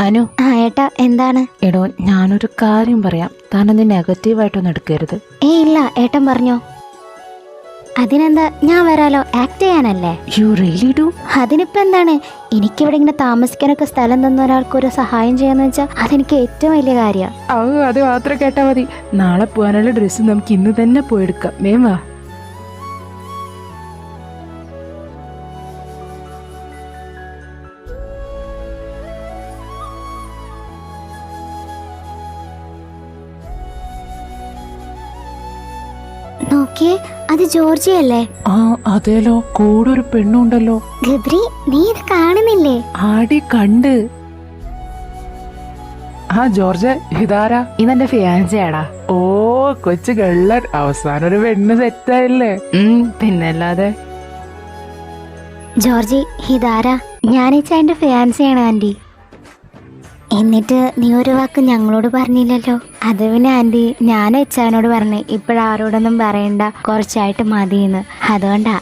[SPEAKER 3] അനു.
[SPEAKER 4] ഏട്ടാ എന്താണ്?
[SPEAKER 3] എടോ ഞാനൊരു കാര്യം പറയാം, താനൊന്ന് നെഗറ്റീവായിട്ടൊന്നും എടുക്കരുത്.
[SPEAKER 4] ഇല്ല, ഏട്ടൻ പറഞ്ഞോ. അതിനെന്താ, ഞാൻ വരാലോ, ആക്ട് ചെയ്യാനല്ലേ.
[SPEAKER 3] You really do?
[SPEAKER 4] അതിനിപ്പോ എന്താണ്? എനിക്കിവിടെ ഇങ്ങനെ താമസിക്കാനൊക്കെ സ്ഥലം തന്ന ഒരാൾക്ക് ഒരു സഹായം ചെയ്യാന്ന് വെച്ചാൽ അതെനിക്ക് ഏറ്റവും വലിയ കാര്യമാണ്.
[SPEAKER 3] അത് മാത്രം കേട്ടാ മതി. നാളെ പോകാനുള്ള ഡ്രസ്സ് നമുക്ക് ഇന്ന് തന്നെ പോയെടുക്കാം. വേവാ.
[SPEAKER 4] നോക്കിയേ, അത് ജോർജിയല്ലേ?
[SPEAKER 3] അതേലോ, കൂടെ ഒരു പെണ്ണുണ്ടല്ലോ.
[SPEAKER 4] ഗബ്രി, നീ ഇത് കാണുന്നില്ലേ?
[SPEAKER 3] ആടി കണ്ട്. ജോർജ്, ഇതാരാ? ഇതെന്റെ ഫിയാൻസിയാടാ. ഓ കൊച്ചു കള്ളൻ, അവസാനം ഒരു പെണ്ണ് സെറ്റായില്ലേ? പിന്നല്ലാതെ.
[SPEAKER 4] ജോർജി, ഇതാരാ? ഞാനിച്ചാ എന്റെ ഫിയാൻസിയാണ് ആന്റി. എന്നിട്ട് നീ ഒരു വാക്ക് ഞങ്ങളോട് പറഞ്ഞില്ലല്ലോ. അത് പിന്നെ ആന്റി, ഞാൻ അച്ഛനോട് പറഞ്ഞു ഇപ്പോഴാരോടൊന്നും പറയണ്ട, കുറച്ചായിട്ട് മതിയെന്ന്. അതുകൊണ്ടാ.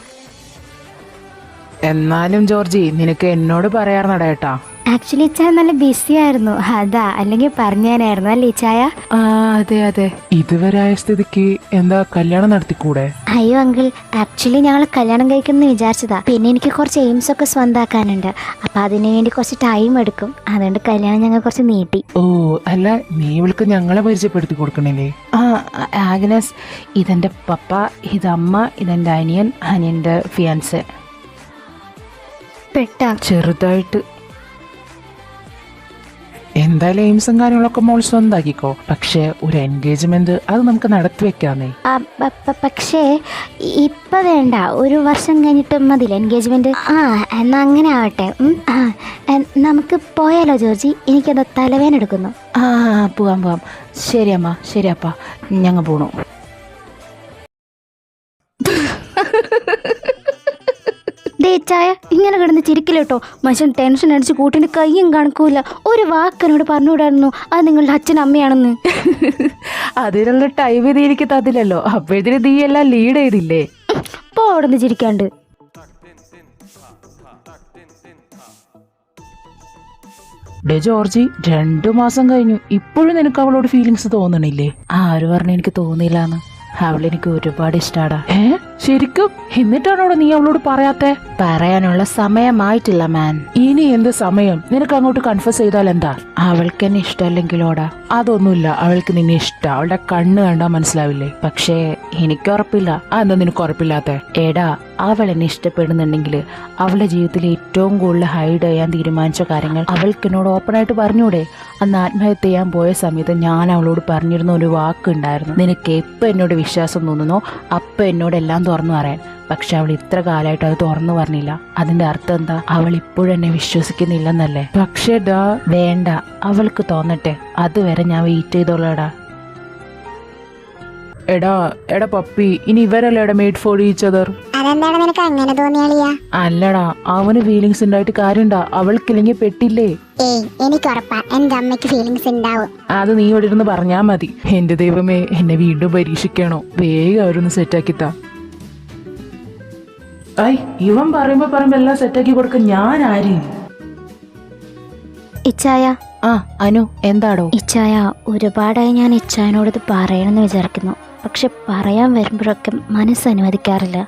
[SPEAKER 3] എന്നാലും ജോർജി, നിനക്ക് എന്നോട് പറയാറുന്നടാ ഏട്ടാ.
[SPEAKER 4] ആക്ച്വലി ഇച്ചായ നല്ല ബിസി ആയിരുന്നു, അതാ. അല്ലെങ്കിൽ പറഞ്ഞാനായിരുന്നു അല്ലേ ഇച്ചായ?
[SPEAKER 3] അതെ അതെ. ഇതുവരെ ആയ സ്ഥിതിക്ക് എന്താ കല്യാണം നടത്തിക്കൂടെ?
[SPEAKER 4] അയ്യോ അങ്കിൾ, ആക്ച്വലി ഞങ്ങൾ കല്യാണം കഴിക്കുമെന്ന് വിചാരിച്ചതാ. പിന്നെ എനിക്ക് കുറച്ച് എയിംസ് ഒക്കെ സ്വന്താക്കാനുണ്ട്. അപ്പൊ അതിനു വേണ്ടി കുറച്ച് ടൈം എടുക്കും. അതുകൊണ്ട് കല്യാണം ഞങ്ങൾ കുറച്ച് നീട്ടി.
[SPEAKER 3] ഓ അല്ല, നീ ഇവൾക്ക് ഞങ്ങളെ പരിചയപ്പെടുത്തി കൊടുക്കണില്ലേ? ആഗ്നസ്, ഇതെന്റെ പപ്പ, ഇതമ്മ, ഇതെന്റെ അനിയൻ, അനിയന്റെ ഫിയാൻസെ.
[SPEAKER 4] പെട്ടാ?
[SPEAKER 3] ചെറുതായിട്ട്.
[SPEAKER 2] എന്തായാലും എയിംസും കാര്യങ്ങളൊക്കെ മോൾ സ്വന്താക്കിക്കോ. പക്ഷെ ഒരു എൻഗേജ്മെന്റ് അത് നമുക്ക് നടത്തി വെക്കാന്നേ.
[SPEAKER 4] പക്ഷേ ഇപ്പൊ വേണ്ട, ഒരു വർഷം കഴിഞ്ഞിട്ട് മതില്ല എൻഗേജ്മെന്റ്. എന്നാ അങ്ങനെ ആവട്ടെ. നമുക്ക് പോയാലോ ജോർജി? എനിക്കത് തലവേന എടുക്കുന്നു.
[SPEAKER 3] പോവാം. ശരി അമ്മ, ശരി അപ്പ, ഞങ്ങൾ പോണു.
[SPEAKER 4] ചായ ഇങ്ങനെ കിടന്ന് ചിരിക്കില്ലേട്ടോ. മനുഷ്യൻ ടെൻഷൻ അടിച്ച് കൂട്ടിൻ്റെ കയ്യും കണക്കൂല. ഒരു വാക്കനോട് പറഞ്ഞുകൂടായിരുന്നു അത് നിങ്ങളുടെ അച്ഛനും അമ്മയാണെന്ന്.
[SPEAKER 3] അതിനുള്ള ടൈം ഇത് എനിക്ക് തന്നില്ലല്ലോ. അപ്പോഴത്തേന് നീ എല്ലാം ലീഡ് ചെയ്തില്ലേ.
[SPEAKER 4] പോ അവിടെ നിന്ന് ചിരിക്കാണ്ട്.
[SPEAKER 3] ഡേ ജോർജി, 2 മാസം കഴിഞ്ഞു, ഇപ്പോഴും നിനക്ക് അവളോട് ഫീലിങ്സ് തോന്നണില്ലേ? ആര് പറഞ്ഞു എനിക്ക് തോന്നിയില്ലാന്ന്? അവളെനിക്ക് ഒരുപാട് ഇഷ്ടാടാ. ശരിക്കും? എന്നിട്ടാണോടെ നീ അവളോട് പറയാത്തെ? പറയാനുള്ള സമയമായിട്ടില്ല മാൻ. ഇനി എന്ത് സമയം? നിനക്ക് അങ്ങോട്ട് കൺഫസ് ചെയ്താൽ എന്താ? അവൾക്ക് എന്നെ ഇഷ്ടമല്ലെങ്കിലോടാ. അതൊന്നുമില്ല, അവൾക്ക് നിന്നെ ഇഷ്ടം. അവളുടെ കണ്ണ് കണ്ടാ മനസ്സിലാവില്ലേ? പക്ഷേ എനിക്ക് ഉറപ്പില്ല. അതെന്താ നിനക്ക് ഉറപ്പില്ലാത്ത? എടാ, അവൾ എന്നെ ഇഷ്ടപ്പെടുന്നുണ്ടെങ്കിൽ അവളുടെ ജീവിതത്തിൽ ഏറ്റവും കൂടുതൽ ഹൈഡ് ചെയ്യാൻ തീരുമാനിച്ച കാര്യങ്ങൾ അവൾക്ക് എന്നോട് ഓപ്പണായിട്ട് പറഞ്ഞൂടെ? അന്ന് ആത്മഹത്യ ചെയ്യാൻ പോയ സമയത്ത് ഞാൻ അവളോട് പറഞ്ഞിരുന്ന ഒരു വാക്കുണ്ടായിരുന്നു, നിനക്ക് എപ്പോൾ എന്നോട് വിശ്വാസം തോന്നുന്നോ അപ്പം എന്നോട് എല്ലാം തുറന്നു പറയാൻ. പക്ഷെ അവൾ ഇത്ര കാലമായിട്ട് അത് തുറന്നു പറഞ്ഞില്ല. അതിന്റെ അർത്ഥം എന്താ? അവൾ ഇപ്പോഴും എന്നെ വിശ്വസിക്കുന്നില്ലെന്നല്ലേ? പക്ഷേ വേണ്ട, അവൾക്ക് തോന്നട്ടെ. അതുവരെ ഞാൻ വെയിറ്റ് ചെയ്തോളാടാ.
[SPEAKER 2] എടാ പപ്പി, ഇനി ഇവരല്ലേടാ മേഡ് ഫോർ ഈച്ച് അതർ?
[SPEAKER 4] അതെന്താണ് നിനക്ക് അങ്ങനെ തോന്നിയാളിയാ?
[SPEAKER 2] അല്ലടാ, അവന് ഫീലിങ്സ് ഉണ്ടായിട്ട് കാര്യണ്ടാ? അവൾക്കില്ലെങ്കിൽ പെട്ടില്ലേ?
[SPEAKER 4] എനിക്ക് ഉറപ്പാ എന്റെ അമ്മയ്ക്ക് ഫീലിങ്സ് ഉണ്ടാവും.
[SPEAKER 2] അത് നീ ഇവിടെ ഇരുന്ന് പറഞ്ഞാ മതി. എന്റെ ദൈവമേ, എന്നെ വീണ്ടും പരീക്ഷിക്കണോ? വേഗം അവരൊന്ന് സെറ്റാക്കിത്താ. ഇവൻ പറയുമ്പോ എല്ലാം സെറ്റാക്കി കൊടുക്ക. ഞാൻ ആര്?
[SPEAKER 4] ഇച്ചായ.
[SPEAKER 3] അനു, എന്താടോ?
[SPEAKER 4] ഇച്ചായ, ഒരുപാടായി ഞാൻ ഇച്ചായനോട് ഇത് പറയണമെന്ന് വിചാരിക്കുന്നു. പക്ഷെ പറയാൻ വരുമ്പോഴൊക്കെ മനസ്സനുവദിക്കാറില്ല.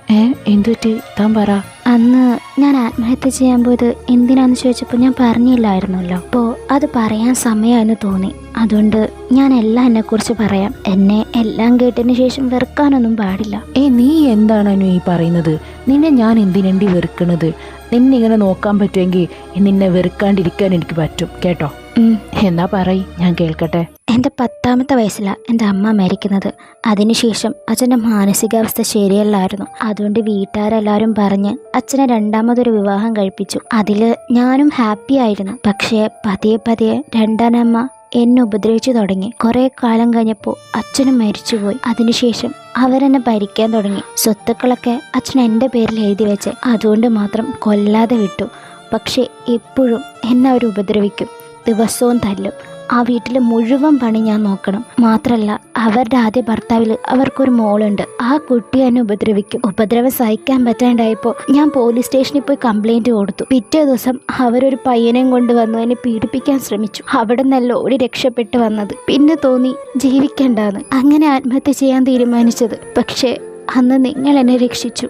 [SPEAKER 3] എന്തുപറ്റി? താൻ പറ.
[SPEAKER 4] അന്ന് ഞാൻ ആത്മഹത്യ ചെയ്യാൻ പോയത് എന്തിനാന്ന് ചോദിച്ചപ്പോൾ ഞാൻ പറഞ്ഞില്ലായിരുന്നല്ലോ. അപ്പോൾ അത് പറയാൻ സമയമായെന്ന് തോന്നി. അതുകൊണ്ട് ഞാൻ എല്ലാം എന്നെക്കുറിച്ച് പറയാം. എന്നെ എല്ലാം കേട്ടതിന് ശേഷം വെറുക്കാനൊന്നും പാടില്ല.
[SPEAKER 3] നീ എന്താണ് അനു ഈ പറയുന്നത്? നിന്നെ ഞാൻ എന്തിനേണ്ടി വെറുക്കണത്? നിന്നെ ഇങ്ങനെ നോക്കാൻ പറ്റുമെങ്കിൽ നിന്നെ വെറുക്കാണ്ടിരിക്കാൻ എനിക്ക് പറ്റും കേട്ടോ. എന്നാ പറയ്, ഞാൻ കേൾക്കട്ടെ.
[SPEAKER 4] എൻ്റെ 10ാമത്തെ വയസ്സിലാണ് എൻ്റെ അമ്മ മരിക്കുന്നത്. അതിനുശേഷം അച്ഛൻ്റെ മാനസികാവസ്ഥ ശരിയല്ലായിരുന്നു. അതുകൊണ്ട് വീട്ടുകാരെല്ലാവരും പറഞ്ഞ് അച്ഛനെ 2ാമതൊരു വിവാഹം കഴിപ്പിച്ചു. അതിൽ ഞാനും ഹാപ്പി ആയിരുന്നു. പക്ഷേ പതിയെ രണ്ടാനമ്മ എന്നെ ഉപദ്രവിച്ചു തുടങ്ങി. കുറെ കാലം കഴിഞ്ഞപ്പോൾ അച്ഛനും മരിച്ചുപോയി. അതിനുശേഷം അവരെന്നെ ഭരിക്കാൻ തുടങ്ങി. സ്വത്തുക്കളൊക്കെ അച്ഛൻ എൻ്റെ പേരിൽ എഴുതി വെച്ച് അതുകൊണ്ട് മാത്രം കൊല്ലാതെ വിട്ടു. പക്ഷെ എപ്പോഴും എന്നെ അവർ ഉപദ്രവിക്കും, ദിവസവും തല്ലും. ആ വീട്ടിലെ മുഴുവൻ പണി ഞാൻ നോക്കണം. മാത്രല്ല അവരുടെ ആദ്യ ഭർത്താവിൽ അവർക്കൊരു മോളുണ്ട്. ആ കുട്ടി എന്നെ ഉപദ്രവിക്കും. ഉപദ്രവം സഹിക്കാൻ പറ്റാണ്ടായപ്പോൾ ഞാൻ പോലീസ് സ്റ്റേഷനിൽ പോയി കംപ്ലൈന്റ് കൊടുത്തു. പിറ്റേ ദിവസം അവരൊരു പയ്യനെയും കൊണ്ടുവന്നു എന്നെ പീഡിപ്പിക്കാൻ ശ്രമിച്ചു. അവിടെ നിന്നല്ല ഓടി രക്ഷപ്പെട്ട് വന്നത്. പിന്നെ തോന്നി ജീവിക്കണ്ടാന്ന്. അങ്ങനെ ആത്മഹത്യ ചെയ്യാൻ തീരുമാനിച്ചത്. പക്ഷേ അന്ന് നിങ്ങൾ എന്നെ രക്ഷിച്ചു.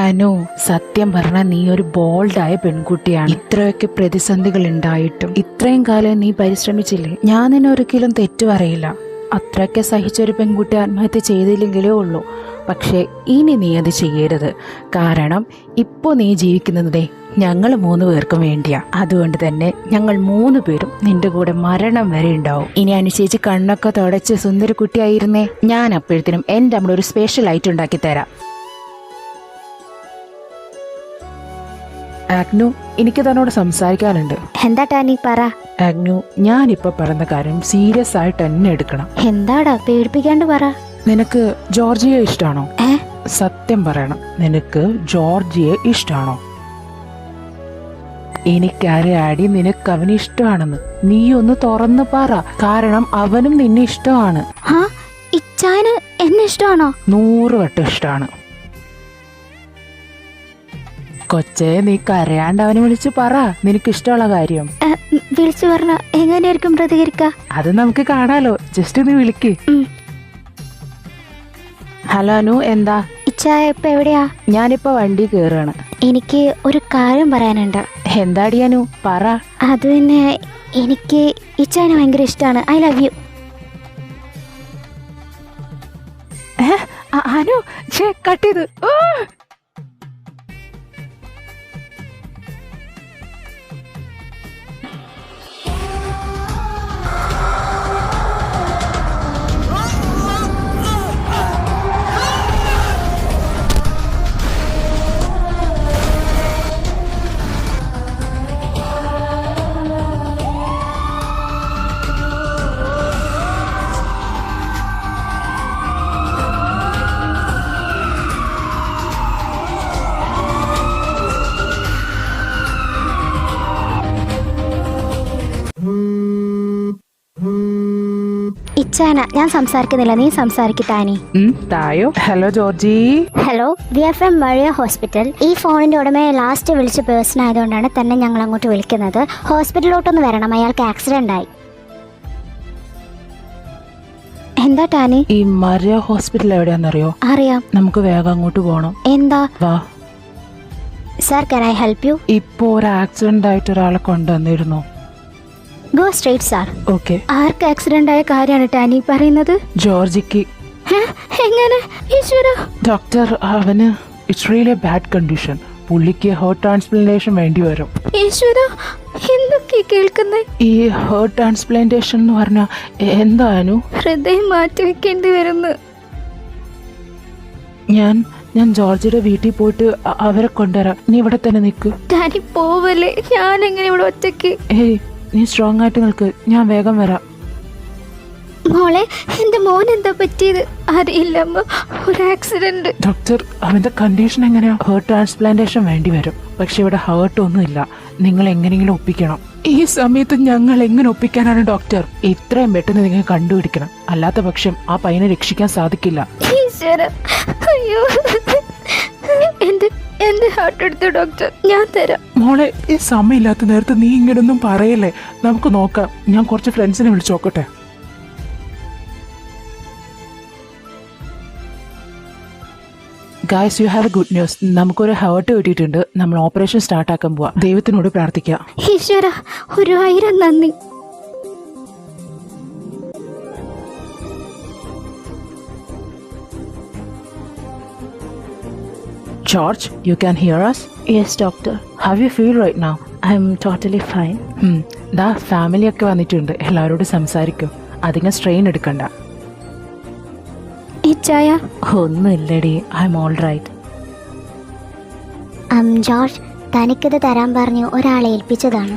[SPEAKER 3] അനു, സത്യം പറഞ്ഞാൽ നീ ഒരു ബോൾഡായ പെൺകുട്ടിയാണ്. ഇത്രയൊക്കെ പ്രതിസന്ധികൾ ഉണ്ടായിട്ടും ഇത്രയും കാലം നീ പരിശ്രമിച്ചില്ലേ. ഞാൻ നിന്നെ ഒരിക്കലും തെറ്റു പറയില്ല. അത്രയൊക്കെ സഹിച്ചൊരു പെൺകുട്ടി ആത്മഹത്യ ചെയ്തില്ലെങ്കിലേ ഉള്ളൂ. പക്ഷേ ഇനി നീ അത് ചെയ്യരുത്. കാരണം ഇപ്പോൾ നീ ജീവിക്കുന്നതേ ഞങ്ങൾ 3 പേർക്കും വേണ്ടിയാ. അതുകൊണ്ട് തന്നെ ഞങ്ങൾ 3 പേരും നിന്റെ കൂടെ മരണം വരെ ഉണ്ടാവും. ഇനി അനുശേഷിച്ച് കണ്ണൊക്കെ തുടച്ച് സുന്ദര കുട്ടിയായിരുന്നേ, ഞാൻ അപ്പോഴത്തേനും എൻ്റെ നമ്മൾ ഒരു സ്പെഷ്യൽ ഐറ്റം ഉണ്ടാക്കി തരാം. ആഗ്നു, എനിക്ക് തന്നോട് സംസാരിക്കാനുണ്ട്.
[SPEAKER 4] എന്താ ടാനി, പറ.
[SPEAKER 3] ആഗ്നു, ഞാനിപ്പോ പറയുന്ന കാര്യം സീരിയസ് ആയിട്ട് തന്നെ എടുക്കണം.
[SPEAKER 4] എന്താടാ, പേടിപ്പിക്കാണ്ട് പറ.
[SPEAKER 3] നിനക്ക് ജോർജിയെ ഇഷ്ടാണോ? സത്യം പറയണം, നിനക്ക് ജോർജിയെ ഇഷ്ടാണോ? എനിക്കറിയാടി നിനക്ക് അവന് ഇഷ്ടമാണെന്ന്. നീ ഒന്ന് തുറന്ന് പറ. കാരണം അവനും നിന്നെ ഇഷ്ടമാണ്.
[SPEAKER 4] ഇച്ചായന് എന്നെ ഇഷ്ടമാണോ?
[SPEAKER 3] 100 വട്ടം ഇഷ്ടമാണ്. കൊച്ചേ, നീ കരയാണ്ട് അവനെ വിളിച്ച് പറ നിനക്ക് ഇഷ്ടമുള്ള കാര്യം.
[SPEAKER 4] വിളിച്ചു പറഞ്ഞ എങ്ങനെയായിരിക്കും പ്രതികരിക്ക?
[SPEAKER 3] അത് നമുക്ക് കാണാലോ. ജസ്റ്റ് നീ വിളിക്ക്. ഹലോ അനു, എന്താ?
[SPEAKER 4] ഇച്ചായ ഇപ്പൊ എവിടെയാ?
[SPEAKER 3] ഞാനിപ്പോ വണ്ടി കേറാണ്.
[SPEAKER 4] എനിക്ക് ഒരു കാര്യം പറയാനുണ്ട്.
[SPEAKER 3] എന്താടി അനു, പറ.
[SPEAKER 4] അത് പിന്നെ എനിക്ക് ഇച്ചായനെ ഭയങ്കര ഇഷ്ടമാണ്. I love you.
[SPEAKER 3] Anu, cut ചെയ്ത്.
[SPEAKER 4] അച്ചായന, ഞാൻ സംസാരിക്കുന്നില്ല, നീ സംസാരിക്കട്ടാനി.
[SPEAKER 2] തായോ. Hello Georgie.
[SPEAKER 4] Hello, we are from Maria hospital. ഈ ഫോണിന്റെ ഉടമയെ ലാസ്റ്റ് വിളിച്ച പേഴ്സൺ ആയതുകൊണ്ടാണ് തന്നെ ഞങ്ങൾ അങ്ങോട്ട് വിളിക്കുന്നത്. ഹോസ്പിറ്റലിലോട്ടൊന്ന് വരണം, അയാൾക്ക് ആക്സിഡന്റ് ആയി. എന്താ ടാനി?
[SPEAKER 2] ഈ മരിയ ഹോസ്പിറ്റൽ എവിടെയാണെന്നറിയോ?
[SPEAKER 4] അറിയാം.
[SPEAKER 2] നമുക്ക് വേഗം അങ്ങോട്ട് പോകണം.
[SPEAKER 4] എന്താ?
[SPEAKER 2] വാ.
[SPEAKER 4] Sir, can I help you?
[SPEAKER 2] ഇപ്പോ ഒരു ആക്സിഡന്റ് ആയിട്ട് ഒരാളെ കൊണ്ടുവന്നിരുന്നു.
[SPEAKER 4] Go straight, sir.
[SPEAKER 2] ഓക്കെ.
[SPEAKER 3] ആർക്ക് ആക്സിഡന്റ് ആയ കാര്യമാണ് ടാനി പറയുന്നത്?
[SPEAKER 2] ജോർജിക്ക്.
[SPEAKER 3] എങ്ങനെ? ഈശ്വര.
[SPEAKER 2] ഡോക്ടർ, അവന് ഇറ്റ്സ് റിയലി ബാഡ് കണ്ടീഷൻ. പുള്ളിക്ക് ഹേർട്ട് ട്രാൻസ്പ്ലാന്റേഷൻ വേണ്ടി വരും.
[SPEAKER 3] ഈശ്വര, എന്തൊക്കെ കേൾക്കുന്നേ?
[SPEAKER 2] ഈ ഹേർട്ട് ട്രാൻസ്പ്ലാന്റേഷൻ എന്ന് പറഞ്ഞാൽ എന്താനു?
[SPEAKER 3] ഹൃദയം മാറ്റിവെക്കേണ്ടി വരുന്നു.
[SPEAKER 2] ഞാൻ ജോർജിയുടെ വീട്ടിൽ പോയിട്ട് അവരെ കൊണ്ടുവരാം. നീ ഇവിടെ തന്നെ നിൽക്ക്.
[SPEAKER 3] ടാനി പോവല്ലേ, ഞാൻ എങ്ങനെ ഇവിടെ ഒറ്റയ്ക്ക്?
[SPEAKER 2] ഏയ്, നീ സ്ട്രോങ് ആയിട്ട് നിൽക്ക്, ഞാൻ വേഗം വരാം.
[SPEAKER 3] മോളെ, എന്റെ മോൻ എന്താ പറ്റിയത്? അറിയില്ല അമ്മ, ഒരു ആക്സിഡന്റ്.
[SPEAKER 2] ഡോക്ടർ, അവന്റെ കണ്ടീഷൻ എങ്ങനെയാ? ഹേർട്ട് ട്രാൻസ്പ്ലാന്റേഷൻ വേണ്ടി വരും. പക്ഷെ ഇവിടെ ഹേർട്ട് ഒന്നും ഇല്ല. നിങ്ങൾ എങ്ങനെയെങ്കിലും ഒപ്പിക്കണം. ഈ സമയത്ത് ഞങ്ങൾ എങ്ങനെ ഒപ്പിക്കാനാണ് ഡോക്ടർ? ഇത്രയും പെട്ടെന്ന് നിങ്ങൾ കണ്ടുപിടിക്കണം. അല്ലാത്ത പക്ഷം ആ പയ്യനെ രക്ഷിക്കാൻ സാധിക്കില്ല.
[SPEAKER 3] ഈശ്വര, അയ്യോ, എന്റെ ഹാർട്ട് എടുത്തു ഡോക്ടർ, ഞാൻ തരാം.
[SPEAKER 2] മോളെ, ഈ സമയമില്ലാത്ത നേരത്തെ നീ ഇങ്ങനൊന്നും പറയല്ലേ. നമുക്ക് നോക്കാം. ഞാൻ കുറച്ച് ഫ്രണ്ട്സിനെ വിളിച്ചു നോക്കട്ടെ. Guys, you have A good news. നമുക്കൊരു ഹേർട്ട് കിട്ടിയിട്ടുണ്ട്. നമ്മൾ ഓപ്പറേഷൻ സ്റ്റാർട്ട് ആക്കാൻ പോവാ. ദൈവത്തിനോട് പ്രാർത്ഥിക്കാം.
[SPEAKER 3] ഈശ്വര, 1000 നന്ദി.
[SPEAKER 2] George, you can hear us?
[SPEAKER 3] Yes, doctor.
[SPEAKER 2] How you feel right now?
[SPEAKER 3] I'm totally fine.
[SPEAKER 2] ദാ ഫാമിലി ഒക്കെ വന്നിട്ടുണ്ട്. എല്ലാവരോടും സംസാരിക്കും. അധികം സ്ട്രെയിൻ എടുക്കണ്ട.
[SPEAKER 3] ഇച്ചായ?
[SPEAKER 2] ഒന്നുമില്ലടി, ഐ എം ഓൾ റൈറ്റ്.
[SPEAKER 4] ജോർജ്, തനിക്കിത് തരാൻ പറഞ്ഞു ഒരാളെ ഏൽപ്പിച്ചതാണ്.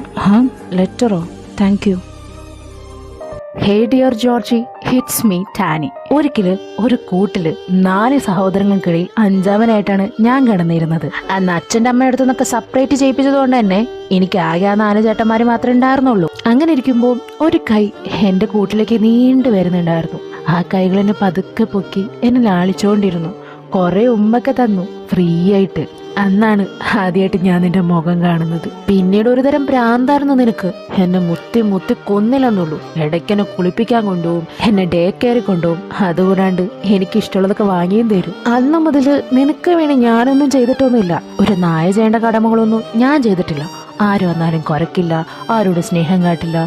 [SPEAKER 2] ലെറ്ററോ? Thank you.
[SPEAKER 3] Hey dear Georgie, it's me Tani. ഒരിക്കല് ഒരു കൂട്ടില് 4 സഹോദരങ്ങൾക്കിടയിൽ 5ാമനായിട്ടാണ് ഞാൻ കിടന്നിരുന്നത്. അന്ന് അച്ഛൻ്റെ അമ്മയുടെ അടുത്ത് നിന്നൊക്കെ സെപ്പറേറ്റ് ചെയ്യിപ്പിച്ചത് കൊണ്ട് തന്നെ എനിക്ക് ആകെ ആ 4 ചേട്ടന്മാര് മാത്രമേ ഉണ്ടായിരുന്നുള്ളൂ. അങ്ങനെ ഇരിക്കുമ്പോൾ ഒരു കൈ എന്റെ കൂട്ടിലേക്ക് നീണ്ടു വരുന്നുണ്ടായിരുന്നു. ആ കൈകൾ എന്നെ പതുക്കെ പൊക്കി എന്നെ ലാളിച്ചോണ്ടിരുന്നു. കുറെ ഉമ്മൊക്കെ തന്നു ഫ്രീ ആയിട്ട്. അന്നാണ് ആദ്യമായിട്ട് ഞാൻ നിന്റെ മുഖം കാണുന്നത്. പിന്നീട് ഒരു തരം ഭ്രാന്തായിരുന്നു നിനക്ക്. എന്നെ മുത്തി മുത്തി കൊന്നില്ലെന്നുള്ളൂ. ഇടയ്ക്കെന്നെ കുളിപ്പിക്കാൻ കൊണ്ടുപോകും, എന്നെ ഡേ കെയറിൽ കൊണ്ടുപോകും. അതുകൂടാണ്ട് എനിക്ക് ഇഷ്ടമുള്ളതൊക്കെ വാങ്ങിയും തരും. അന്ന് മുതൽ നിനക്ക് വേണ്ടി ഞാനൊന്നും ചെയ്തിട്ടൊന്നുമില്ല. ഒരു നായ ചെയ്യേണ്ട കടമകളൊന്നും ഞാൻ ചെയ്തിട്ടില്ല. ആര് വന്നാലും കുരക്കില്ല, ആരോട് സ്നേഹം കാട്ടില്ല.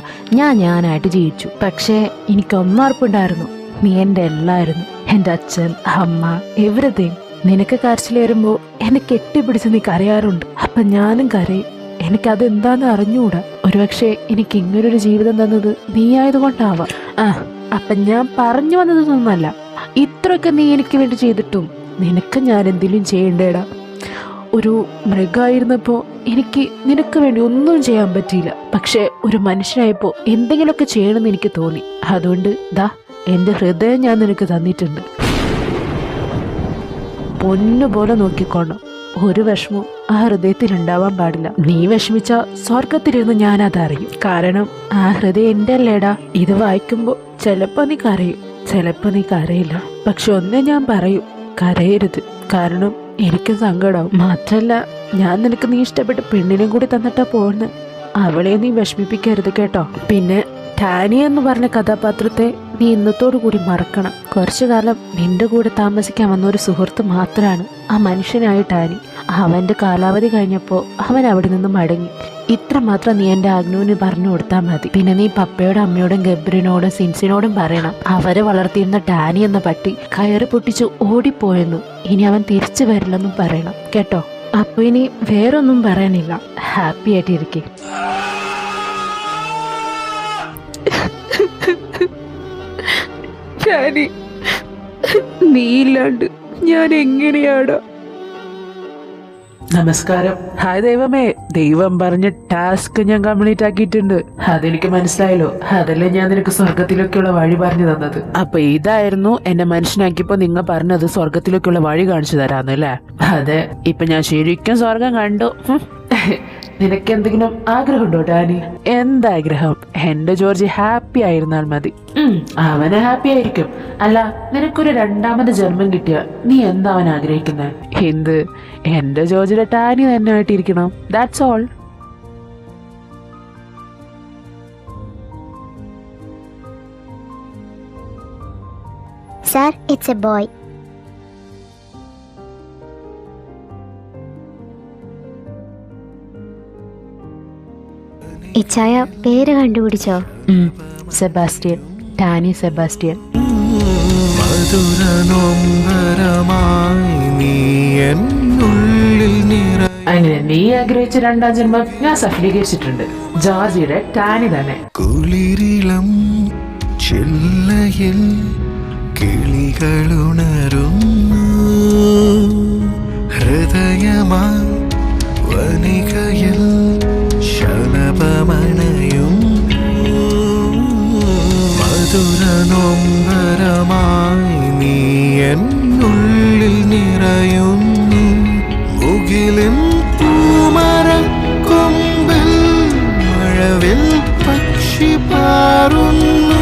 [SPEAKER 3] ഞാനായിട്ട് ജീവിച്ചു. പക്ഷേ എനിക്കൊന്നും ഉറപ്പുണ്ടായിരുന്നു, നീ എൻ്റെ എല്ലായിരുന്നു. എൻ്റെ അച്ഛൻ, അമ്മ, എവരിതിങ്. നിനക്ക് കരച്ചിൽ വരുമ്പോൾ എന്നെ കെട്ടിപ്പിടിച്ച് നീ കരയാറുണ്ട്. അപ്പൊ ഞാനും കരയും. എനിക്കതെന്താന്ന് അറിഞ്ഞുകൂടാ. ഒരുപക്ഷെ എനിക്ക് ഇങ്ങനൊരു ജീവിതം തന്നത് നീ ആയതുകൊണ്ടാവാം. അപ്പൊ ഞാൻ പറഞ്ഞു വന്നതൊന്നുമല്ല. ഇത്രയൊക്കെ നീ എനിക്ക് വേണ്ടി ചെയ്തിട്ടും നിനക്ക് ഞാൻ എന്തെങ്കിലും ചെയ്യണ്ടേടാ. ഒരു മൃഗമായിരുന്നപ്പോൾ എനിക്ക് നിനക്ക് വേണ്ടി ഒന്നും ചെയ്യാൻ പറ്റിയില്ല. പക്ഷെ ഒരു മനുഷ്യനായപ്പോൾ എന്തെങ്കിലുമൊക്കെ ചെയ്യണമെന്ന് എനിക്ക് തോന്നി. അതുകൊണ്ട് ദാ എൻ്റെ ഹൃദയം ഞാൻ നിനക്ക് തന്നിട്ടുണ്ട്. പൊന്നുപോലെ നോക്കിക്കോണം. ഒരു വിഷമവും ആ ഹൃദയത്തിൽ ഉണ്ടാവാൻ പാടില്ല. നീ വിഷമിച്ച സ്വർഗത്തിലിരുന്ന് ഞാനതറിയും. കാരണം ആ ഹൃദയം എൻ്റെ അല്ലേടാ. ഇത് വായിക്കുമ്പോൾ ചിലപ്പോ നീ കരയും, ചിലപ്പോ നീ കരയില്ല. പക്ഷെ ഒന്നേ ഞാൻ പറയും, കരയരുത്. കാരണം എനിക്ക് സങ്കടാവും. മാത്രല്ല, ഞാൻ നിനക്ക് നീ ഇഷ്ടപ്പെട്ട പെണ്ണിനെയും കൂടി തന്നിട്ടാ പോകുന്നത്. അവളെ നീ വിഷമിപ്പിക്കരുത് കേട്ടോ. പിന്നെ ടാനി എന്ന് പറഞ്ഞ കഥാപാത്രത്തെ നീ ഇന്നത്തോടു കൂടി മറക്കണം. കുറച്ചു കാലം നിന്റെ കൂടെ താമസിക്കാൻ വന്ന ഒരു സുഹൃത്ത് മാത്രമാണ് ആ മനുഷ്യനായ ടാനി. അവന്റെ കാലാവധി കഴിഞ്ഞപ്പോൾ അവൻ അവിടെ നിന്ന് മടങ്ങി. ഇത്ര മാത്രം നീ എൻ്റെ ആഗ്നുവിന് പറഞ്ഞു കൊടുത്താൽ മതി. പിന്നെ നീ പപ്പയോടും അമ്മയോടും ഗബ്രിനോടും സിൻസിനോടും പറയണം, അവരെ വളർത്തിയിരുന്ന ടാനി എന്ന പട്ടി കയറ് പൊട്ടിച്ച് ഓടിപ്പോയെന്നും ഇനി അവൻ തിരിച്ചു വരില്ലെന്നും പറയണം കേട്ടോ. അപ്പൊ ഇനി വേറൊന്നും പറയാനില്ല. ഹാപ്പി ആയിട്ടിരിക്കെ.
[SPEAKER 2] നീയില്ലാണ്ട് ഞാൻ എങ്ങനെയാടാ? നമസ്കാരം. ഹായ് ദൈവമേ, ദൈവം പറഞ്ഞ ടാസ്ക് ഞാൻ കംപ്ലീറ്റ് ആക്കിയിട്ടുണ്ട്. അതെനിക്ക് മനസ്സിലായല്ലോ. അതല്ലേ ഞാൻ നിനക്ക് സ്വർഗത്തിലേക്കുള്ള വഴി പറഞ്ഞു തന്നത്. അപ്പൊ ഇതായിരുന്നു എന്നെ മനുഷ്യനാക്കിയപ്പോ നിങ്ങൾ പറഞ്ഞത് സ്വർഗത്തിലേക്കുള്ള വഴി കാണിച്ചു തരാന്നല്ലേ? അതെ, ഇപ്പൊ ഞാൻ ശരിക്കും സ്വർഗം കണ്ടു. നിനക്ക് എന്തെങ്കിലും ആഗ്രഹമുണ്ടോ ടാനി? എന്താഗ്രഹം? എന്റെ ജോർജ് ഹാപ്പി ആയിരുന്നാൽ മതി. അവന് ഹാപ്പി ആയിരിക്കും. അല്ല, നിനക്കൊരു രണ്ടാമത് ജന്മം കിട്ടിയ നീ എന്താ അവൻ ആഗ്രഹിക്കുന്നത്? എന്ത്? എന്റെ ജോർജിലെ ടാനി തന്നെ ആയിട്ടിരിക്കണം. That's all.
[SPEAKER 4] Sir, it's a boy. ഇച്ചായ പേര് കണ്ടുപിടിച്ചോ?
[SPEAKER 3] സെബാസ്റ്റ്യൻ. Tani Sebastian.
[SPEAKER 6] മധുര നൊമ്പരമായി നീ എന്നുള്ളിൽ നിറ
[SPEAKER 2] അങ്ങനെ നീ ആഗ്രഹിച്ച രണ്ടാം ജന്മം ഞാൻ സഫലീകരിച്ചിട്ടുണ്ട്. ജോർജിയുടെ ടാനി തന്നെ.
[SPEAKER 6] കുളിരിളം ചില്ലയിൽ കിളികളുണരുന്നു, ഹൃദയമാ വനികയിൽ ശലഭമണയും, മധുര നൊമ്പരമായി നീ എന്നുള്ളിൽ നിറയുന്നു, മുകിലിൻ പൂമരക്കൊമ്പിൽ മഴവിൽ പക്ഷി പാറുന്നു.